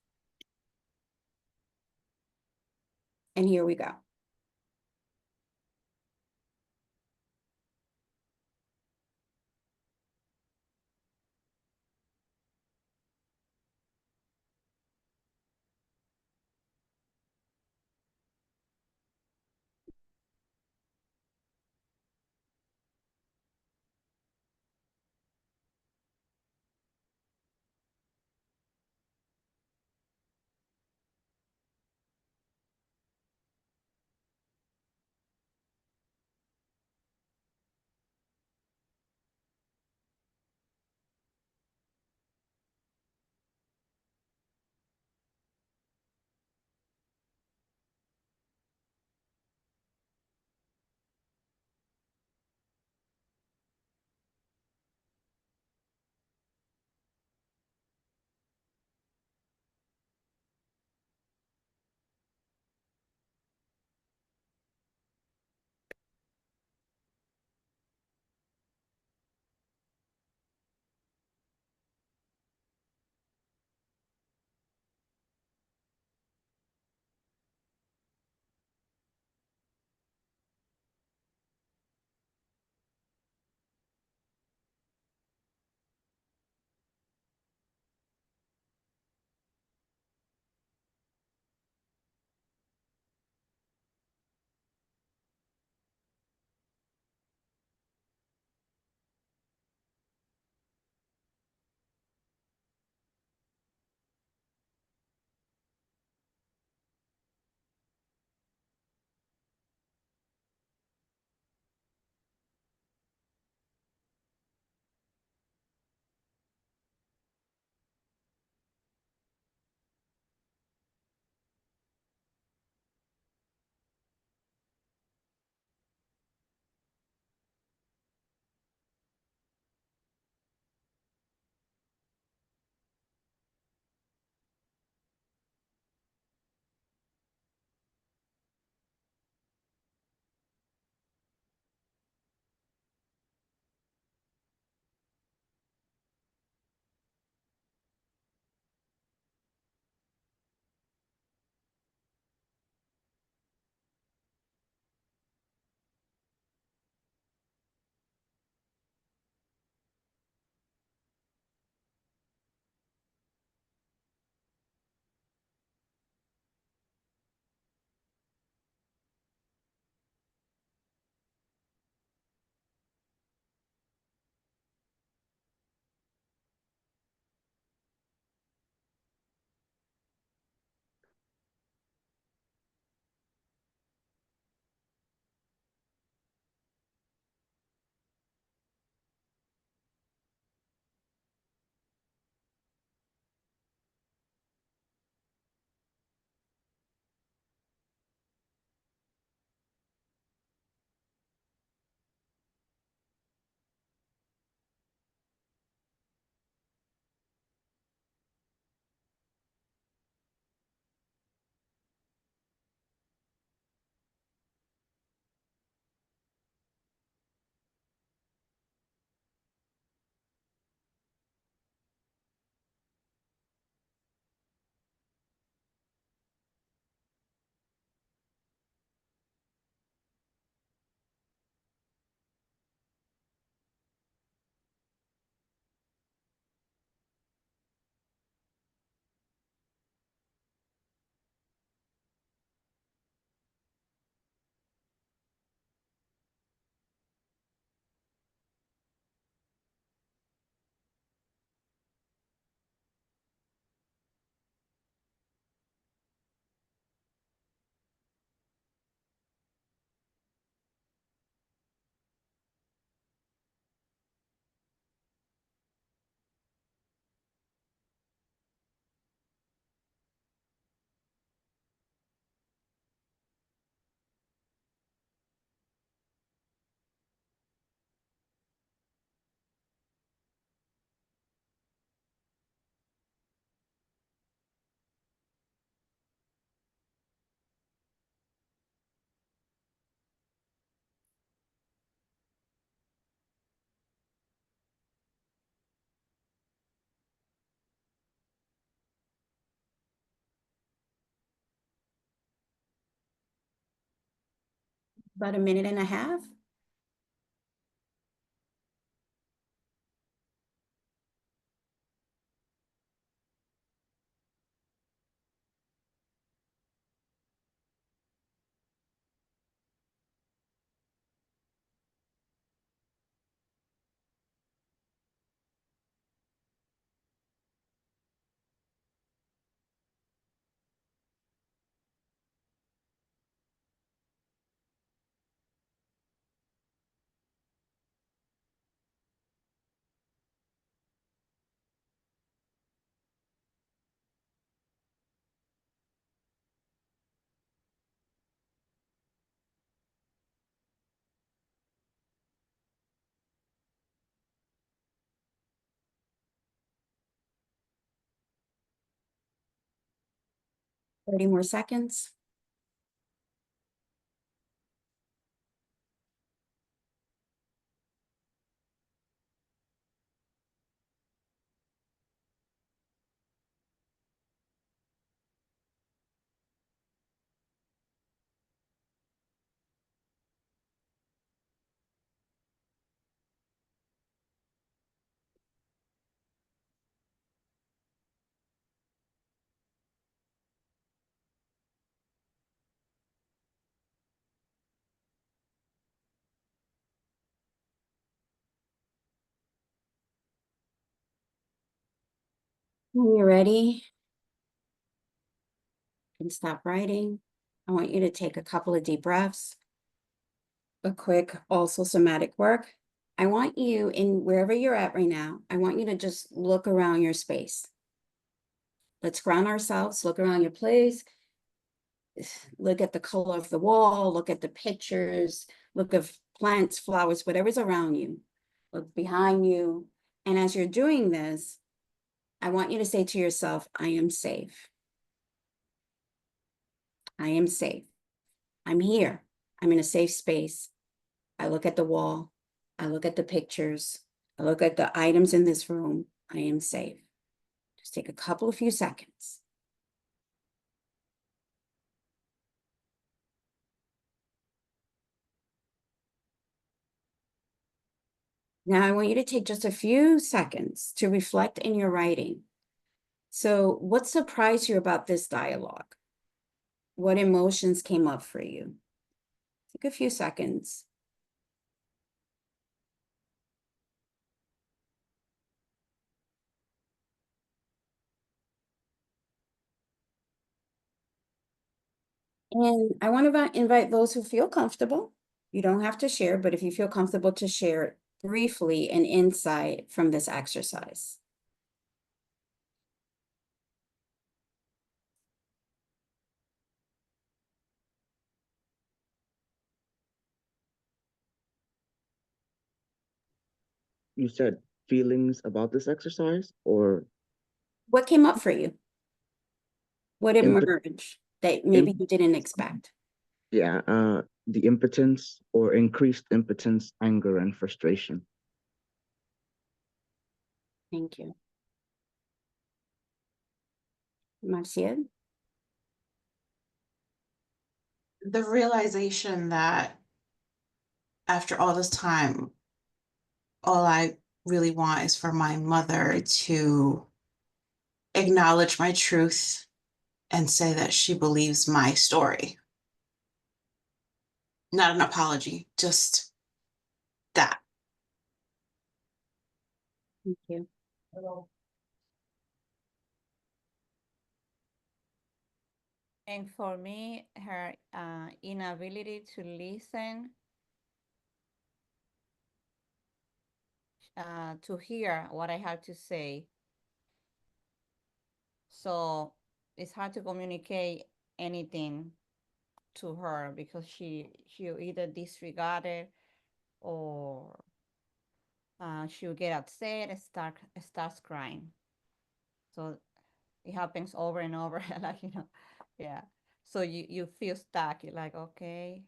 And here we go. About a minute and a half. Thirty more seconds. When you're ready, you can stop writing. I want you to take a couple of deep breaths. A quick also somatic work. I want you, in wherever you're at right now, I want you to just look around your space. Let's ground ourselves, look around your place. Look at the color of the wall, look at the pictures, look at plants, flowers, whatever's around you. Look behind you. And as you're doing this, I want you to say to yourself, I am safe. I am safe. I'm here. I'm in a safe space. I look at the wall. I look at the pictures. I look at the items in this room. I am safe. Just take a couple of few seconds. Now I want you to take just a few seconds to reflect in your writing. So what surprised you about this dialogue? What emotions came up for you? Take a few seconds. And I want to invite those who feel comfortable. You don't have to share, but if you feel comfortable to share briefly an insight from this exercise. You said feelings about this exercise or What came up for you? What imp emerged that maybe you didn't expect? yeah, the impotence or increased impotence, anger, and frustration. Thank you. Marcia? The realization that after all this time, all I really want is for my mother to acknowledge my truth and say that she believes my story. Not an apology, just that. Thank you. And for me, her inability to listen, to hear what I have to say. So it's hard to communicate anything to her because she'll either disregard it or she'll get upset and starts crying. So it happens over and over, like, yeah. So you feel stuck. You're like, okay,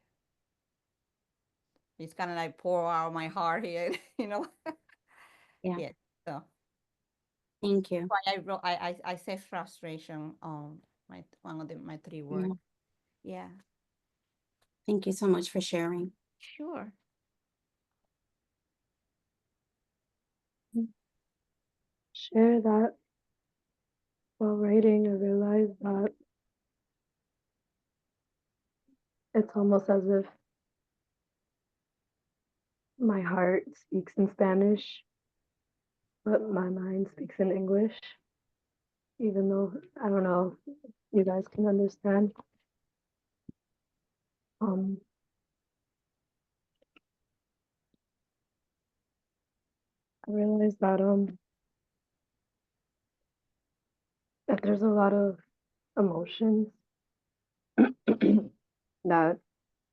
it's kind of like pour out my heart here, Yeah. Yeah. So Thank you. why I wrote, I said frustration on my 3 words. Yeah. Thank you so much for sharing. Sure. Share that while writing, I realized that it's almost as if my heart speaks in Spanish, but my mind speaks in English, even though I don't know if you guys can understand. I realized that there's a lot of emotions that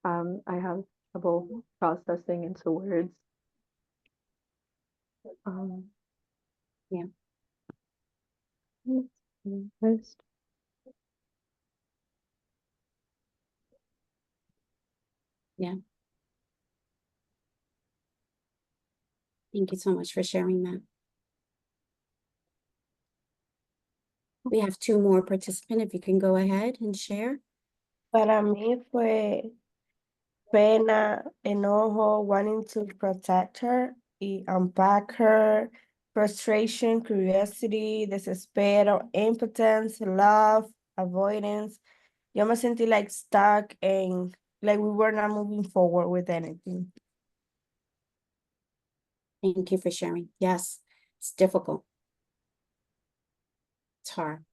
I have trouble processing into words. Yeah. First, Yeah. Thank you so much for sharing that. We have 2 more participants. If you can go ahead and share. Para mí fue pena, enojo, wanting to protect her y unpack her, frustration, curiosity, desespero, impotence, love, avoidance. Yo me sentí like stuck and like we were not moving forward with anything. Thank you for sharing. Yes, it's difficult. It's hard.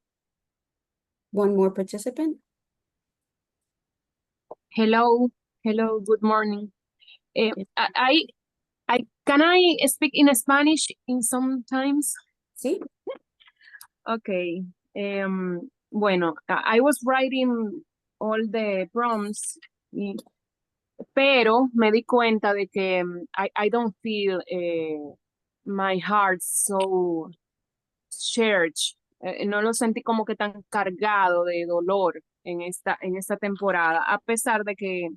1 more participant. Hello, hello, good morning. Yes. I can I speak in Spanish in sometimes? Sí. Okay. Bueno, I was writing all the prompts, pero me di cuenta de que I don't feel my heart so church. No lo sentí como que tan cargado de dolor en esta temporada, a pesar de que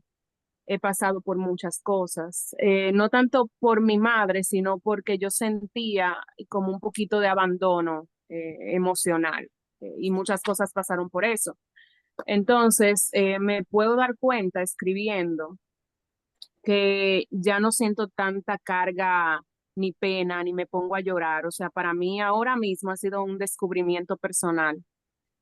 he pasado por muchas cosas, no tanto por mi madre, sino porque yo sentía como un poquito de abandono emocional y muchas cosas pasaron por eso. Entonces, me puedo dar cuenta escribiendo que ya no siento tanta carga ni pena, ni me pongo a llorar. O sea, para mí ahora mismo ha sido un descubrimiento personal,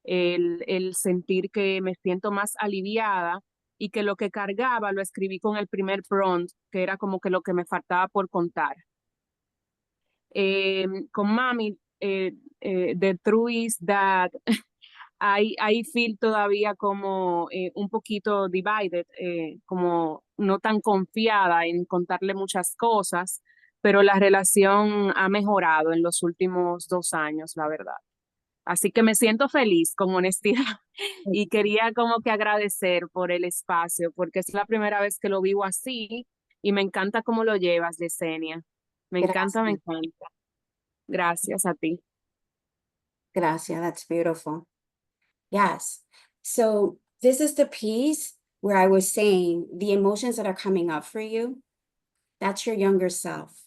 el sentir que me siento más aliviada y que lo que cargaba lo escribí con el primer prompt, que era como que lo que me faltaba por contar. Con mami, the truth is that I feel todavía como un poquito divided, como no tan confiada en contarle muchas cosas, pero la relación ha mejorado en los últimos 2 años, la verdad. Así que me siento feliz, con honestidad, y quería como que agradecer por el espacio, porque es la primera vez que lo vivo así y me encanta cómo lo llevas, Yessenia. Me encanta, me Gracias. encanta. Gracias a ti. Gracias. That's beautiful. Yes. So this is the piece where I was saying the emotions that are coming up for you, that's your younger self.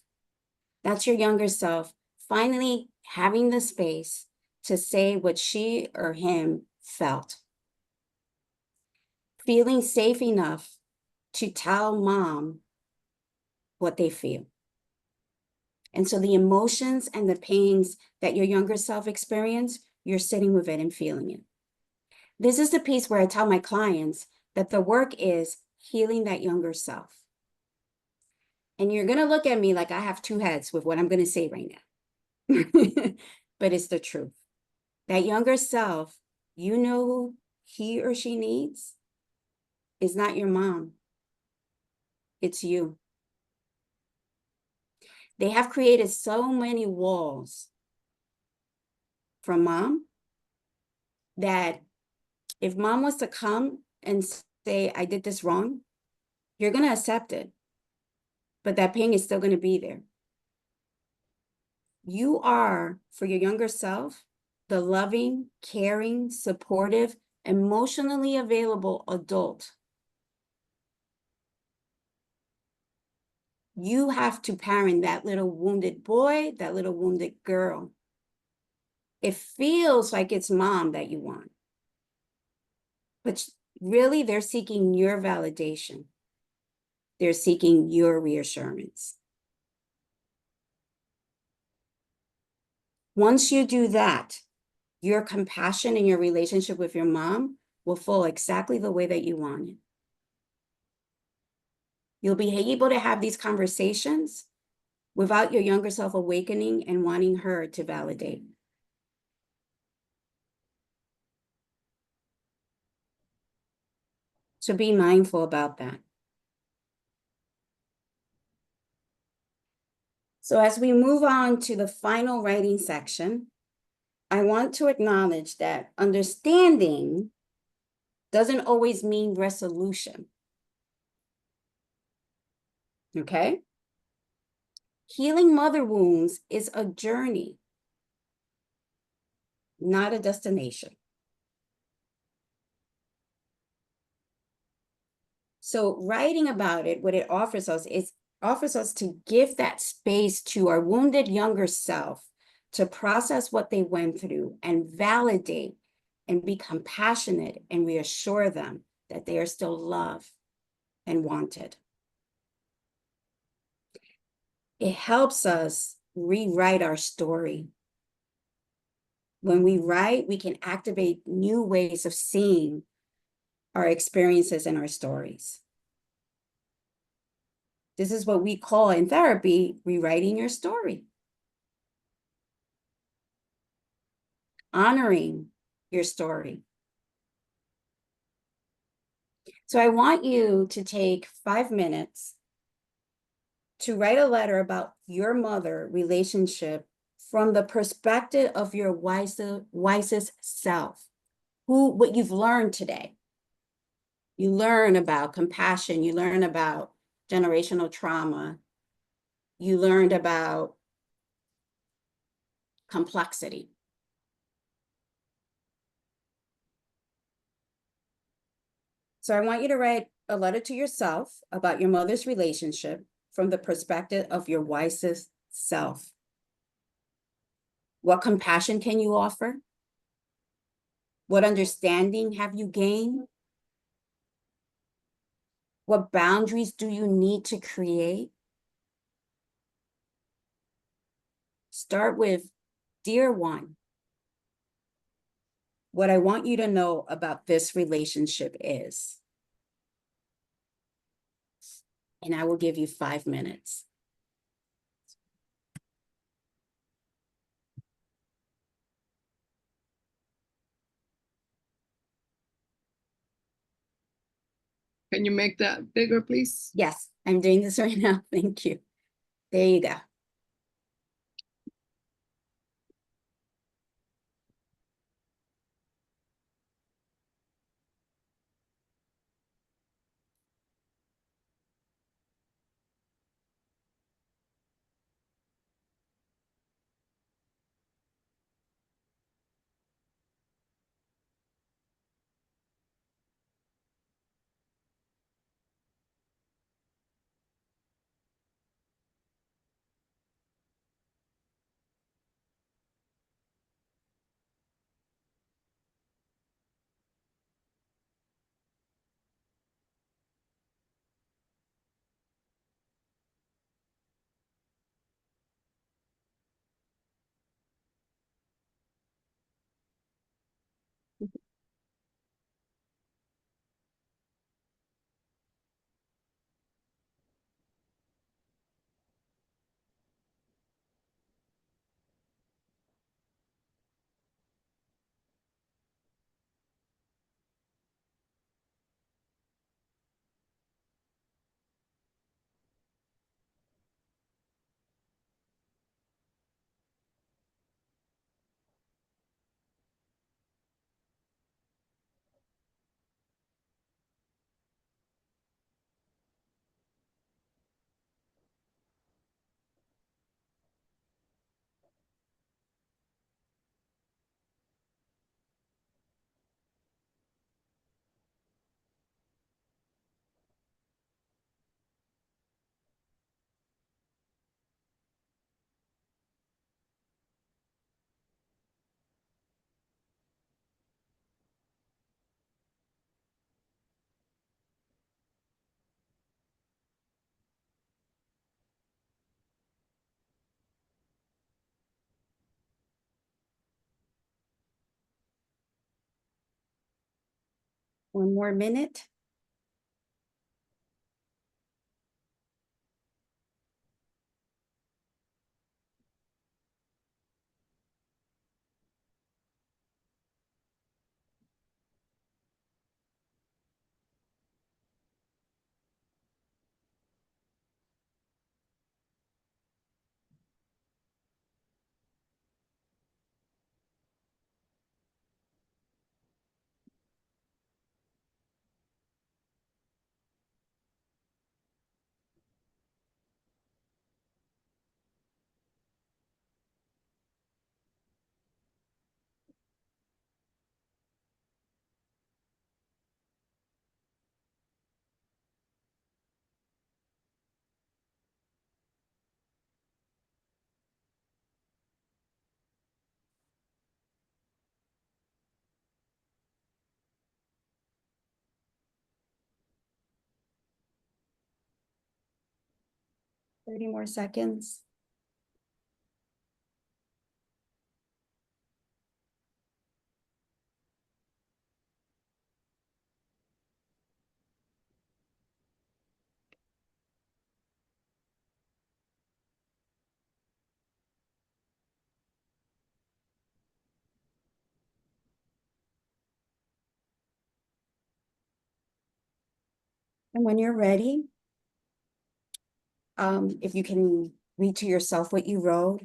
That's your younger self finally having the space to say what she or him felt. Feeling safe enough to tell mom what they feel. And so the emotions and the pains that your younger self experienced, you're sitting with it and feeling it. This is the piece where I tell my clients that the work is healing that younger self. And you're going to look at me like I have 2 heads with what I'm going to say right now. But it's the truth. That younger self, you know who he or she needs? Is not your mom. It's you. They have created so many walls from mom that if mom was to come and say, I did this wrong, you're going to accept it. But that pain is still going to be there. You are, for your younger self, the loving, caring, supportive, emotionally available adult. You have to parent that little wounded boy, that little wounded girl. It feels like it's mom that you want. But Really, they're seeking your validation. They're seeking your reassurance. Once you do that, your compassion in your relationship with your mom will flow exactly the way that you want it. You'll be able to have these conversations without your younger self awakening and wanting her to validate. So be mindful about that. So as we move on to the final writing section, I want to acknowledge that understanding doesn't always mean resolution. Okay? Healing mother wounds is a journey, not a destination. So writing about it, what it offers us is offers us to give that space to our wounded younger self to process what they went through and validate and be compassionate and reassure them that they are still loved and wanted. It helps us rewrite our story. When we write, we can activate new ways of seeing our experiences and our stories. This is what we call in therapy, rewriting your story. Honoring your story. So I want you to take 5 minutes to write a letter about your mother relationship from the perspective of your wisest self. What you've learned today. You learn about compassion, you learn about generational trauma, you learned about complexity. So I want you to write a letter to yourself about your mother's relationship from the perspective of your wisest self. What compassion can you offer? What understanding have you gained? What boundaries do you need to create? Start with, dear one, what I want you to know about this relationship is, and I will give you 5 minutes. Can you make that bigger, please? Yes, I'm doing this right now. Thank you. There you go. One more minute. Thirty more seconds. And when you're ready, if you can read to yourself what you wrote,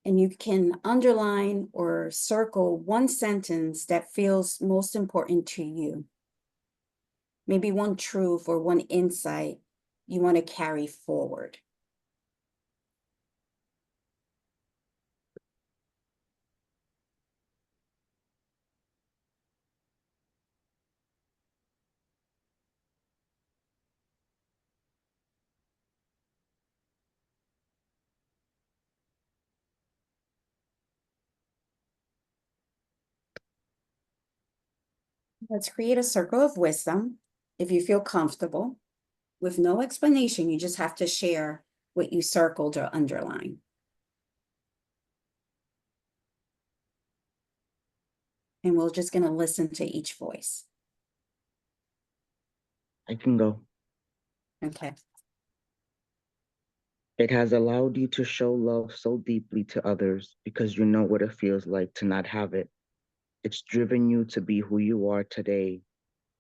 and you can underline or circle one sentence that feels most important to you. Maybe one truth or one insight you want to carry forward. Let's create a circle of wisdom. If you feel comfortable, with no explanation, you just have to share what you circled or underlined. And we're just going to listen to each voice. I can go. Okay. It has allowed you to show love so deeply to others because you know what it feels like to not have it. It's driven you to be who you are today.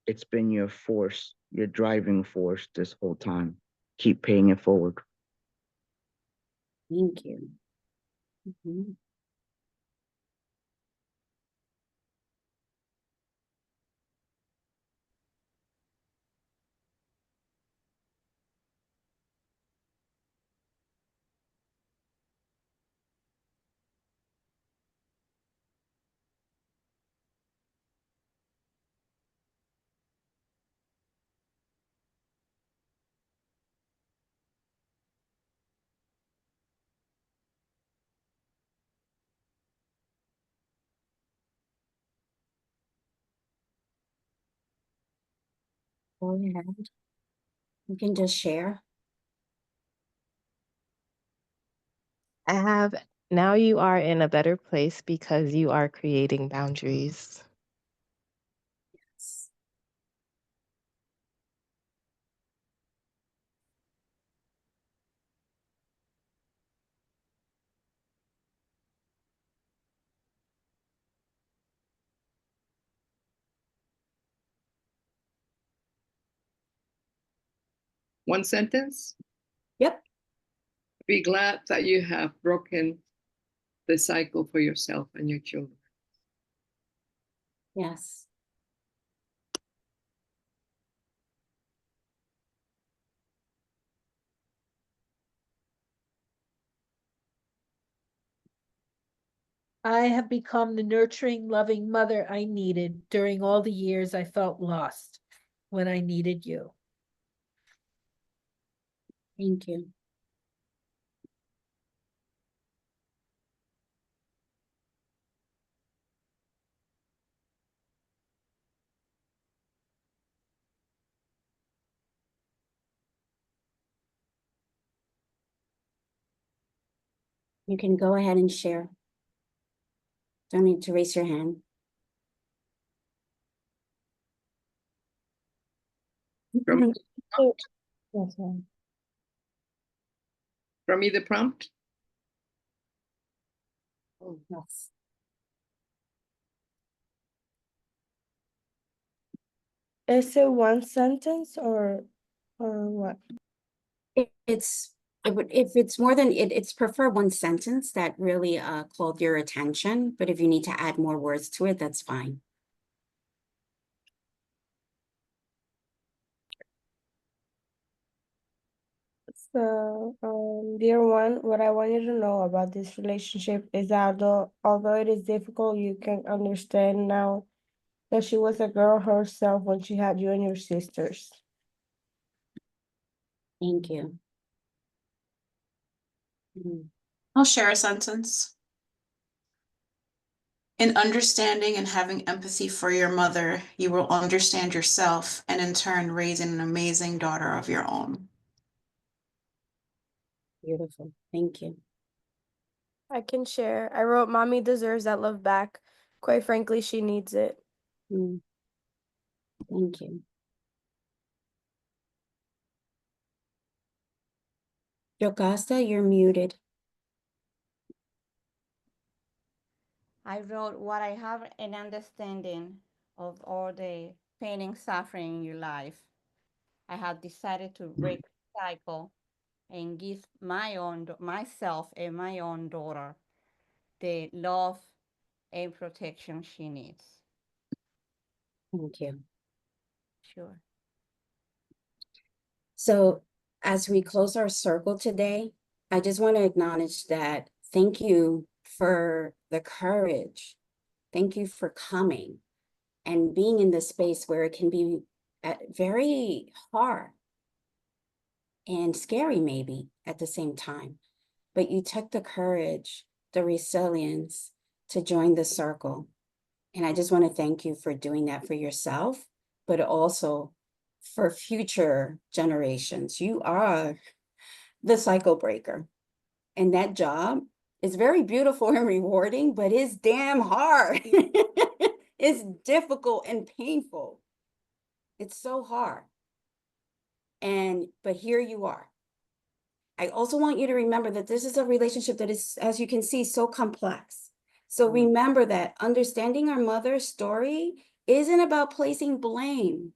It's been your force, your driving force this whole time. Keep paying it forward. Thank you. Mhm. Go ahead. You can just share. I have now you are in a better place because you are creating boundaries. One sentence. Yep. Be glad that you have broken the cycle for yourself and your children. Yes. I have become the nurturing, loving mother I needed during all the years I felt lost when I needed you. Thank you. You can go ahead and share. Don't need to raise your hand. Yes, ma'am. From me the prompt? Oh, yes. Is it one sentence or what? If it's more than it's prefer one sentence that really called your attention, but if you need to add more words to it, that's fine. So, dear one, what I want you to know about this relationship is that although it is difficult, you can understand now that she was a girl herself when she had you and your sisters. Thank you. I'll share a sentence. In understanding and having empathy for your mother, you will understand yourself and in turn raise an amazing daughter of your own. Beautiful. Thank you. I can share. I wrote, Mommy deserves that love back. Quite frankly, she needs it. Thank you. Yocasta, you're muted. I wrote, what I have an understanding of all the pain and suffering in your life. I have decided to break the cycle and give myself and my own daughter the love and protection she needs. Thank you. Sure. So as we close our circle today, I just want to acknowledge that thank you for the courage. Thank you for coming and being in this space where it can be very hard and scary maybe at the same time. But you took the courage, the resilience to join the circle. And I just want to thank you for doing that for yourself, but also for future generations. You are the cycle breaker. And that job is very beautiful and rewarding, but it's damn hard. It's difficult and painful. It's so hard. But here you are. I also want you to remember that this is a relationship that is, as you can see, so complex. So remember that understanding our mother's story isn't about placing blame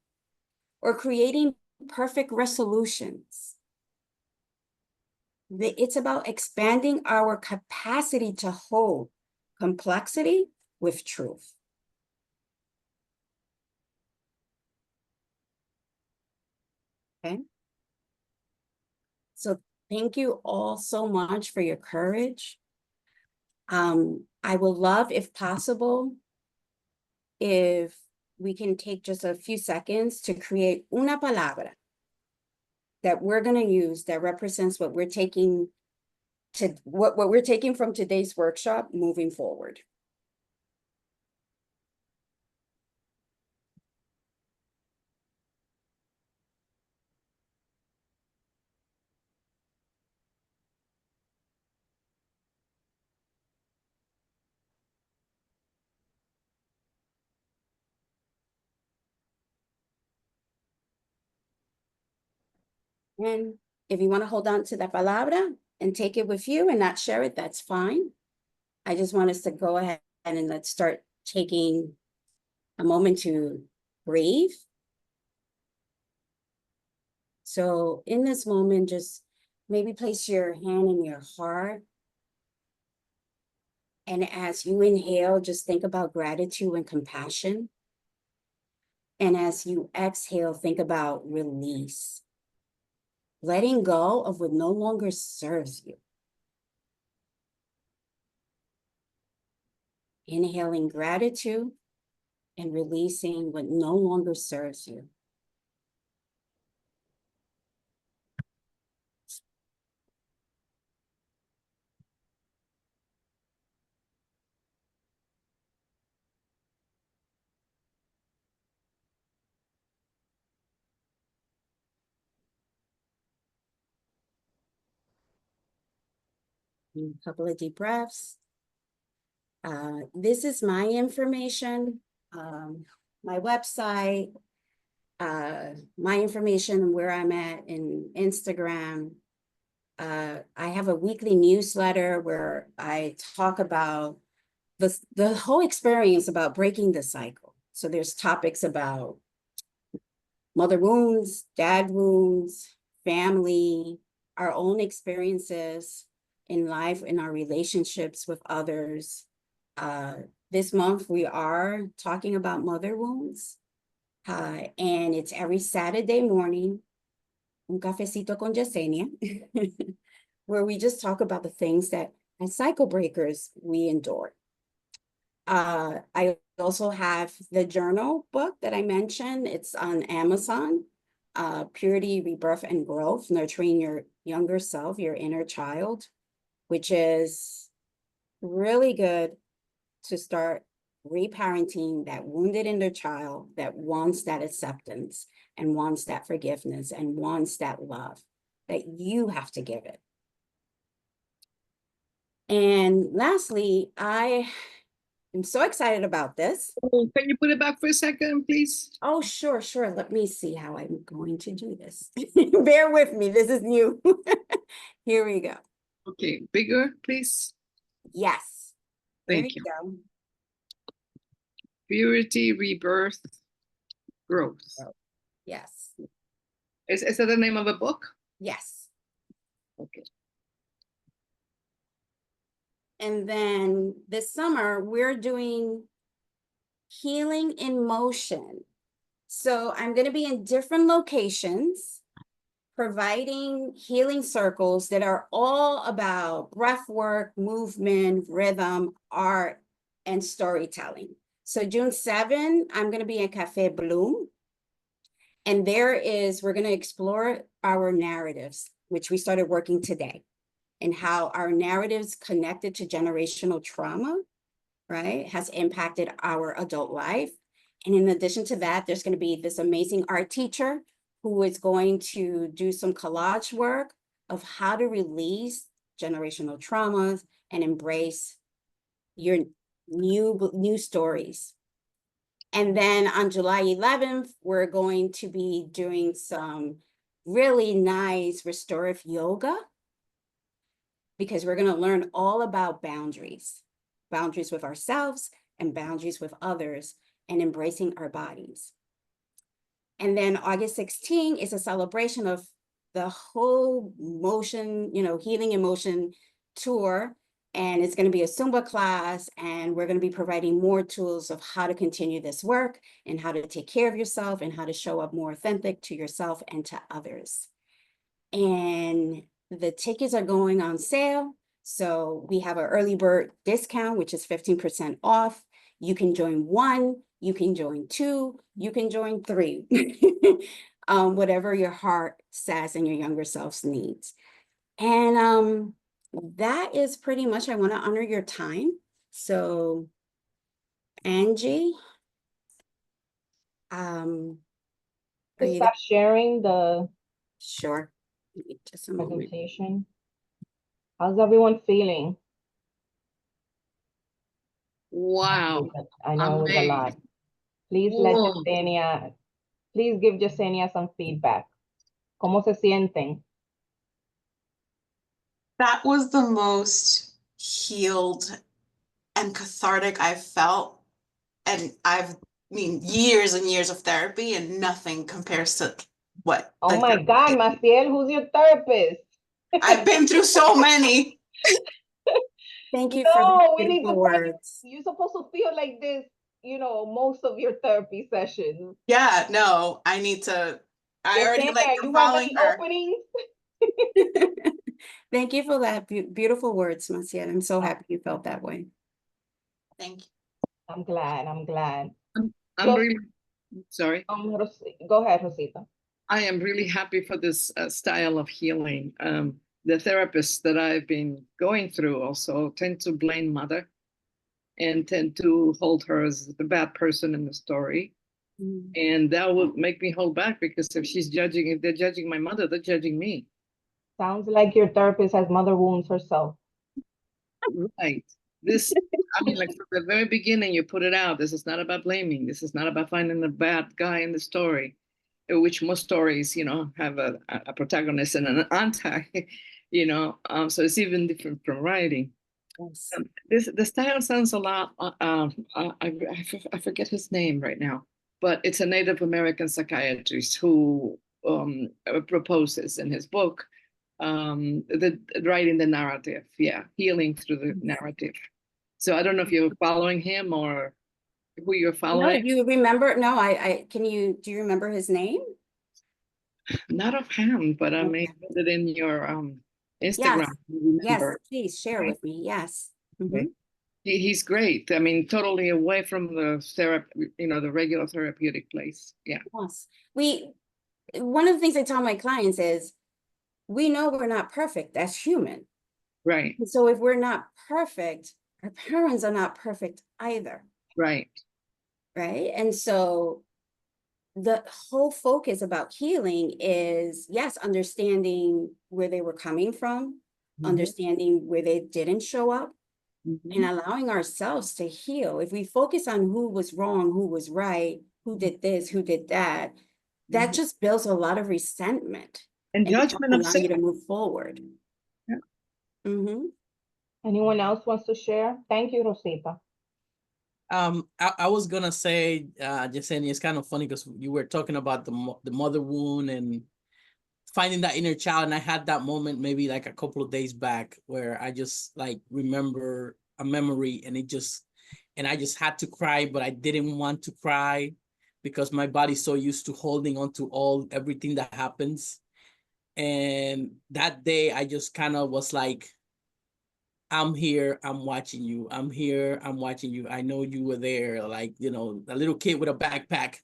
or creating perfect resolutions. It's about expanding our capacity to hold complexity with truth. Okay? So thank you all so much for your courage. I would love, if possible, if we can take just a few seconds to create una palabra that we're going to use that represents what we're taking from today's workshop moving forward. And if you want to hold on to that palabra and take it with you and not share it, that's fine. I just want us to go ahead and let's start taking a moment to breathe. So in this moment, just maybe place your hand in your heart. And as you inhale, just think about gratitude and compassion. And as you exhale, think about release. Letting go of what no longer serves you. Inhaling gratitude and releasing what no longer serves you. A couple of deep breaths. This is my information, my website. my information, where I'm at in Instagram. I have a weekly newsletter where I talk about the whole experience about breaking the cycle. So there's topics about mother wounds, dad wounds, family, our own experiences in life, in our relationships with others. This month we are talking about mother wounds, and it's every Saturday morning, un cafecito con Yessenia, where we just talk about the things that as cycle breakers we endure. I also have the journal book that I mentioned. It's on Amazon, Purity, Rebirth, and Growth, Nurturing Your Younger Self, Your Inner Child, which is really good to start reparenting that wounded inner child that wants that acceptance and wants that forgiveness and wants that love that you have to give it. And lastly, I am so excited about this. Can you put it back for a second, please? Oh, sure. Let me see how I'm going to do this. Bear with me. This is new. Here we go. Okay, bigger, please. Yes. Thank you. Go. Purity, rebirth, growth. Yes. Is that the name of a book? Yes. Okay. And then this summer, we're doing healing in motion. So I'm going to be in different locations, providing healing circles that are all about breath work, movement, rhythm, art, and storytelling. So June 7, I'm going to be in Cafe Bloom. And we're going to explore our narratives, which we started working today, and how our narratives connected to generational trauma, right, has impacted our adult life. And in addition to that, there's going to be this amazing art teacher who is going to do some collage work of how to release generational traumas and embrace your new stories. And then on July 11th, we're going to be doing some really nice restorative yoga, because we're going to learn all about boundaries with ourselves and boundaries with others, and embracing our bodies. And then August 16 is a celebration of the whole motion, healing in motion tour. And it's going to be a Zumba class, and we're going to be providing more tools of how to continue this work and how to take care of yourself and how to show up more authentic to yourself and to others. And the tickets are going on sale. So we have an early bird discount, which is 15% off. You can join 1, you can join 2, you can join 3, whatever your heart says and your younger self's needs. And that is pretty much, I want to honor your time. So Angie, Stop sharing the Sure. Just a moment. presentation. How's everyone feeling? Wow. I know it was a lot. Please let Yessenia, please give Yessenia some feedback. ¿Cómo se sienten? That was the most healed and cathartic I've felt. And years and years of therapy, and nothing compares to what. Oh my God, Maciel, who's your therapist? I've been through so many. Thank you for the beautiful words. You're supposed to feel like this, most of your therapy sessions. Yeah, no, I need to. I already you have any openings? Thank you for that beautiful words, Maciel. I'm so happy you felt that way. Thank you. I'm glad. I'm really sorry. Go ahead, Rosita. I am really happy for this style of healing. The therapists that I've been going through also tend to blame mother and tend to hold her as the bad person in the story. And that would make me hold back, because if they're judging my mother, they're judging me. Sounds like your therapist has mother wounds herself. Right. Like from the very beginning, you put it out. This is not about blaming. This is not about finding the bad guy in the story. which most stories, you know, have a protagonist and an anti, you know, so it's even different from writing. Yes. The style sounds a lot, I forget his name right now, but it's a Native American psychiatrist who proposes in his book writing the narrative, healing through the narrative. So I don't know if you're following him or who you're No, following. do you remember? No, do you remember his name? Not offhand, but I may Okay. put it in your Instagram. Yes. You Yes, remember. please share with me. Yes. Okay. He's great. I mean, totally away from the therapy, you know, the regular therapeutic place. Yeah. Yes. One of the things I tell my clients is, we know we're not perfect as human. Right. And so if we're not perfect, our parents are not perfect either. Right. Right. And so the whole focus about healing is, yes, understanding where they were coming from, understanding where they didn't show up, and allowing ourselves to heal. If we focus on who was wrong, who was right, who did this, who did that, that just builds a lot of resentment and judgment of allow you to move forward. Yeah. Anyone else wants to share? Thank you, Rosita. I was gonna say, Yessenia, it's kind of funny because you were talking about the mother wound and finding that inner child, and I had that moment maybe like a couple of days back where I just like remember a memory, and I just had to cry, but I didn't want to cry because my body's so used to holding on to everything that happens. And that day I just kind of was like, I'm here, I'm watching you. I'm here, I'm watching you. I know you were there, like, you know, a little kid with a backpack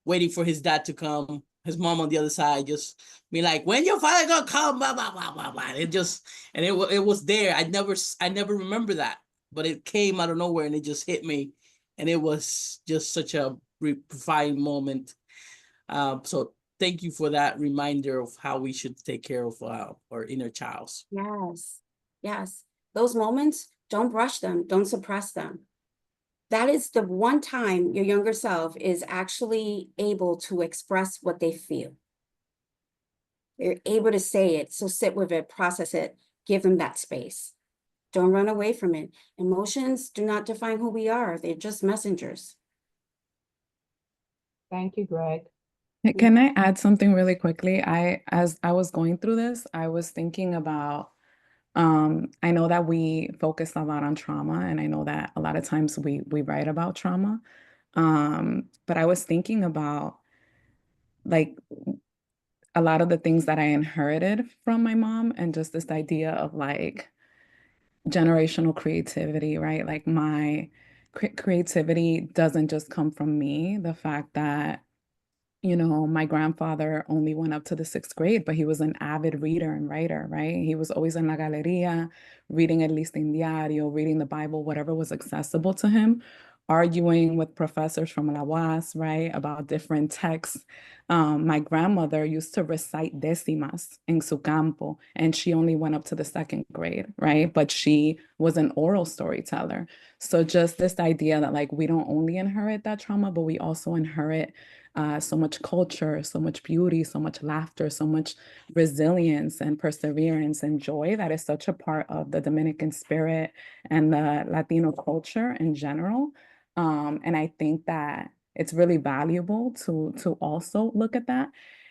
waiting for his dad to come, his mom on the other side, just be like, when your father gonna come, blah, blah, blah, blah, blah. It was there. I never remember that, but it came out of nowhere and it just hit me. And it was just such a profound moment. So thank you for that reminder of how we should take care of our inner child. Yes, yes. Those moments, don't brush them, don't suppress them. That is the one time your younger self is actually able to express what they feel. They're able to say it, so sit with it, process it, give them that space. Don't run away from it. Emotions do not define who we are. They're just messengers. Thank you, Greg. Can I add something really quickly? As I was going through this, I was thinking about, I know that we focus a lot on trauma, and I know that a lot of times we write about trauma. But I was thinking about like a lot of the things that I inherited from my mom, and just this idea of like generational creativity, right? Like my creativity doesn't just come from me. The fact that, you know, my grandfather only went up to the 6th grade, but he was an avid reader and writer, right? He was always in la galería, reading El Listín Diario, reading the Bible, whatever was accessible to him, arguing with professors from La UAS, right, about different texts. My grandmother used to recite décimas in su campo, and she only went up to the 2nd grade, right? But she was an oral storyteller. So just this idea that like we don't only inherit that trauma, but we also inherit so much culture, so much beauty, so much laughter, so much resilience and perseverance and joy that is such a part of the Dominican spirit and the Latino culture in general. And I think that it's really valuable to also look at that.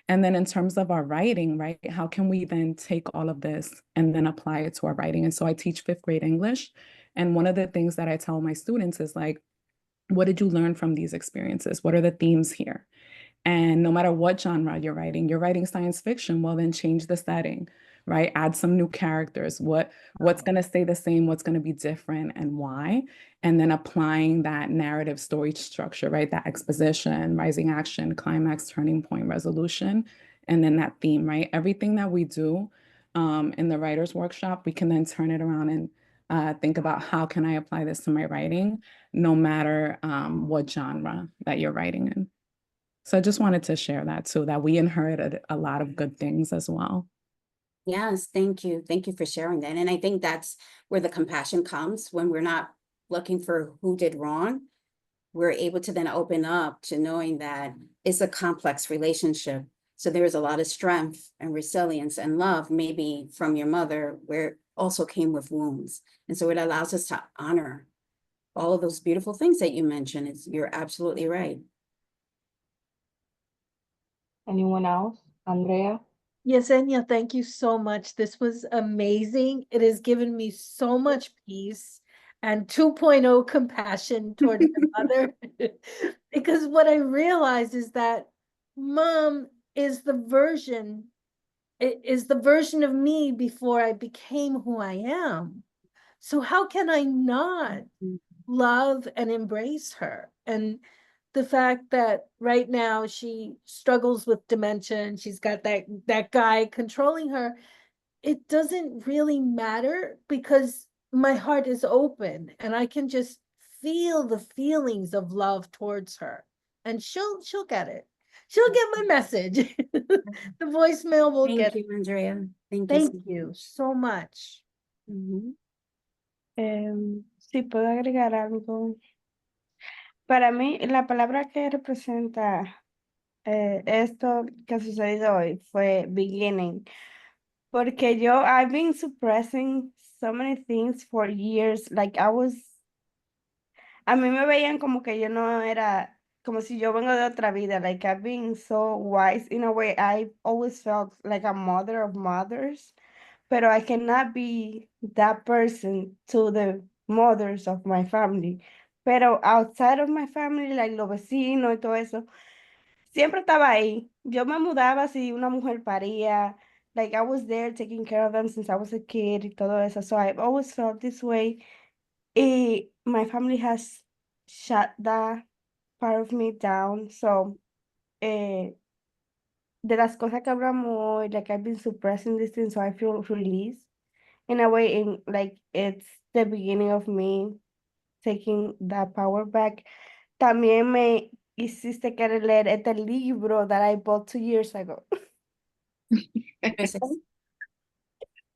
And then in terms of our writing, right, how can we then take all of this and then apply it to our writing? And so I teach 5th grade English. And one of the things that I tell my students is like, what did you learn from these experiences? What are the themes here? And no matter what genre you're writing science fiction, well, then change the setting, right? Add some new characters. What's going to stay the same? What's going to be different and why? And then applying that narrative story structure, right? That exposition, rising action, climax, turning point, resolution, and then that theme, right? Everything that we do in the writer's workshop, we can then turn it around and think about how can I apply this to my writing, no matter what genre that you're writing in. So I just wanted to share that too, that we inherited a lot of good things as well. Yes, thank you. Thank you for sharing that. And I think that's where the compassion comes, when we're not looking for who did wrong. we're able to then open up to knowing that it's a complex relationship. So there is a lot of strength and resilience and love, maybe from your mother, where it also came with wounds. And so it allows us to honor all of those beautiful things that you mentioned. You're absolutely right. Anyone else? Andrea? Yesenia, thank you so much. This was amazing. It has given me so much peace and 2.0 compassion toward my mother. Because what I realized is that mom is the version of me before I became who I am. So how can I not love and embrace her? And the fact that right now she struggles with dementia and she's got that guy controlling her, it doesn't really matter because my heart is open and I can just feel the feelings of love towards her, and she'll get it. She'll get my message. The voicemail will Thank get you, Andrea. Thank you so much. Sí, puedo agregar algo. Para mí, la palabra que representa esto que ha sucedido hoy fue beginning. Porque I've been suppressing so many things for years. Like a mí me veían como que yo no era, como si yo vengo de otra vida. Like I've been so wise in a way. I always felt like a mother of mothers, pero I cannot be that person to the mothers of my family. Pero outside of my family, like los vecinos y todo eso, siempre estaba ahí. Yo me mudaba si una mujer paría. Like I was there taking care of them since I was a kid y todo eso. So I've always felt this way. Y my family has shut that part of me down. So de las cosas que hablamos hoy, like I've been suppressing this thing, so I feel released in a way, in like it's the beginning of me taking that power back. También me hiciste querer leer este libro that I bought 2 years ago.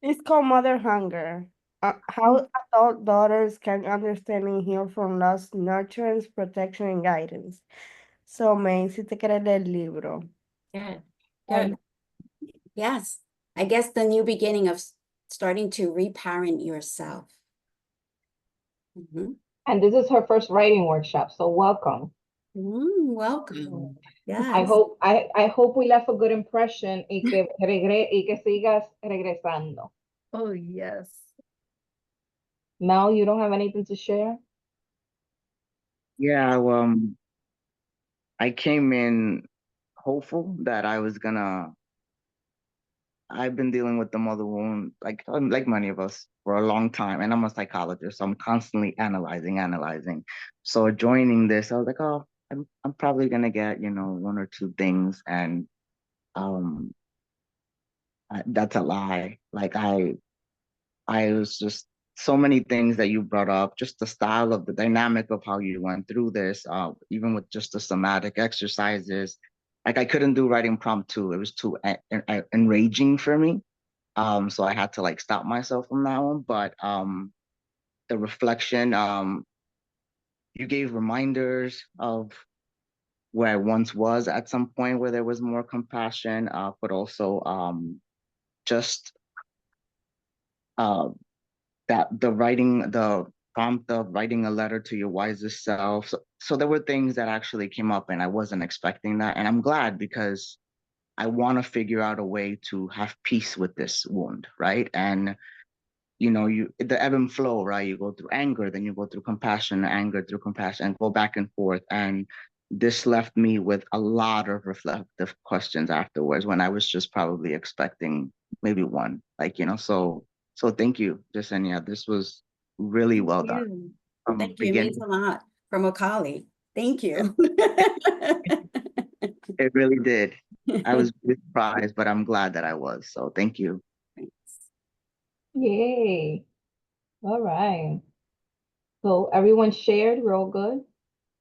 It's called Mother Hunger. How adult daughters can understand and heal from loss, nurturance, protection, and guidance. So me hiciste querer leer el libro. Yeah. Yes. I guess the new beginning of starting to reparent yourself. And this is her first writing workshop, so welcome. Welcome. Yes. I hope we left a good impression y que sigas regresando. Oh, yes. Mel, you don't have anything to share? Yeah, I came in hopeful that I've been dealing with the mother wound, like many of us, for a long time, and I'm a psychologist, so I'm constantly analyzing. So joining this, I was like, oh, I'm probably gonna get, one or two things, and that's a lie. Like I was just so many things that you brought up, just the style of the dynamic of how you went through this, even with just the somatic exercises. Like I couldn't do writing prompt 2. It was too enraging for me. So I had to like stop myself from that one. But the reflection, you gave reminders of where I once was at some point where there was more compassion, but also just that the prompt of writing a letter to your wisest self. So there were things that actually came up and I wasn't expecting that. And I'm glad because I want to figure out a way to have peace with this wound, right? And the ebb and flow, right? You go through anger, then you go through compassion, anger through compassion, and go back and forth. And this left me with a lot of reflective questions afterwards when I was just probably expecting maybe one, so thank you, Yessenia. This was really well done. Thank you. It means a lot from a colleague. Thank you. It really did. I was really surprised, but I'm glad that I was. So thank you. Yay. All right. So everyone shared, we're all good?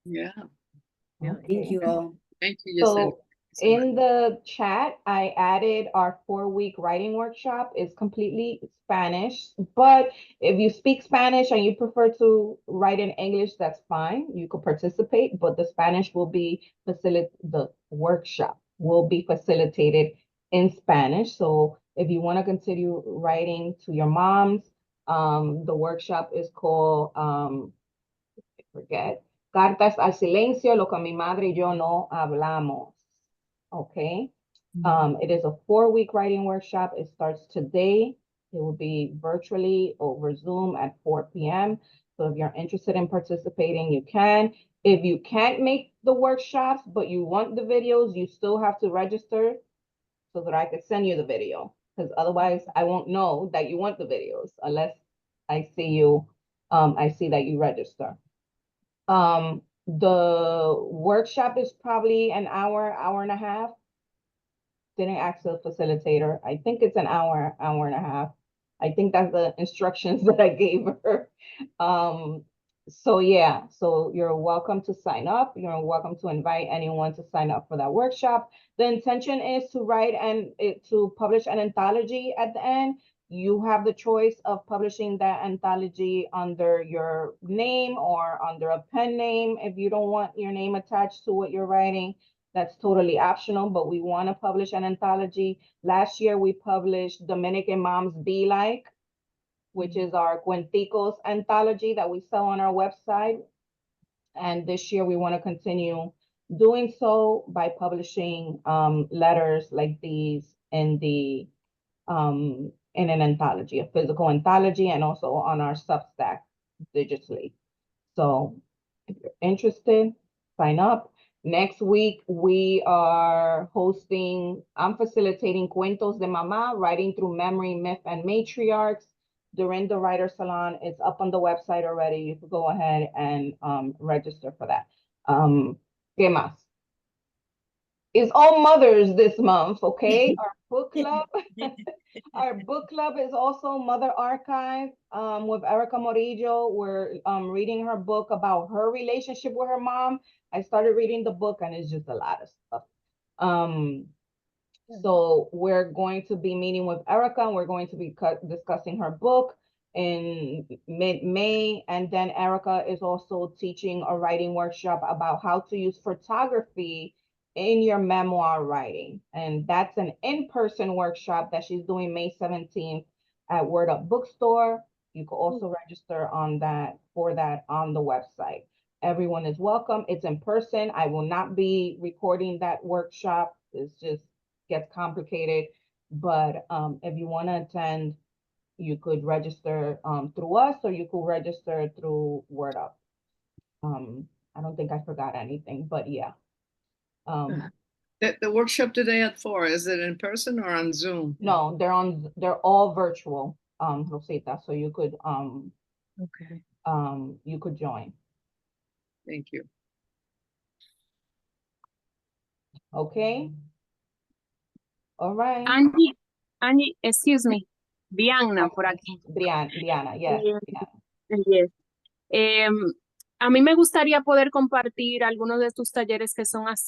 Yeah. Thank you all. Thank you, Yessenia. In the chat, I added our 4-week writing workshop. It's completely Spanish, but if you speak Spanish and you prefer to write in English, that's fine. You could participate, but the Spanish will be the workshop will be facilitated in Spanish. So if you want to continue writing to your moms, the workshop is called, I forget, Cartas al Silencio, lo que mi madre y yo no hablamos. Okay. It is a 4-week writing workshop. It starts today. It will be virtually over Zoom at 4 p.m. So if you're interested in participating, you can. If you can't make the workshops, but you want the videos, you still have to register so that I could send you the video. Because otherwise I won't know that you want the videos unless I see you, I see that you register. The workshop is probably an hour, hour and a half. Didn't ask the facilitator. I think it's an hour, hour and a half. I think that's the instructions that I gave her. So yeah, so you're welcome to sign up. You're welcome to invite anyone to sign up for that workshop. The intention is to write and to publish an anthology at the end. You have the choice of publishing that anthology under your name or under a pen name. If you don't want your name attached to what you're writing, that's totally optional, but we want to publish an anthology. Last year, we published Dominican Moms Be Like, which is our Cuenticos anthology that we sell on our website. And this year, we want to continue doing so by publishing letters like these in the in an anthology, a physical anthology, and also on our Substack digitally. So if you're interested, sign up. Next week, we are I'm facilitating Cuentos de Mamá, writing through memory, myth, and matriarchs during the Writer Salon. It's up on the website already. You can go ahead and register for that. ¿Qué más? It's all mothers this month, okay? Our book club. Our book club is also Mother Archive with Erica Morillo. We're reading her book about her relationship with her mom. I started reading the book and it's just a lot of stuff. So we're going to be meeting with Erica and we're going to be discussing her book in mid-May. And then Erica is also teaching a writing workshop about how to use photography in your memoir writing. And that's an in-person workshop that she's doing May 17th at Word Up Bookstore. You can also register for that on the website. Everyone is welcome. It's in person. I will not be recording that workshop. It's just gets complicated. But if you want to attend, you could register through us or you could register through Word Up. I don't think I forgot anything, but yeah. The workshop today at 4, is it in person or on Zoom? No, they're all virtual, Rosita. So you could you could join. Thank you. Okay. All right. Angie, excuse me. Diana, por aquí. Diana, yes. Yes. A mí me gustaría poder compartir algunos de tus talleres que son así.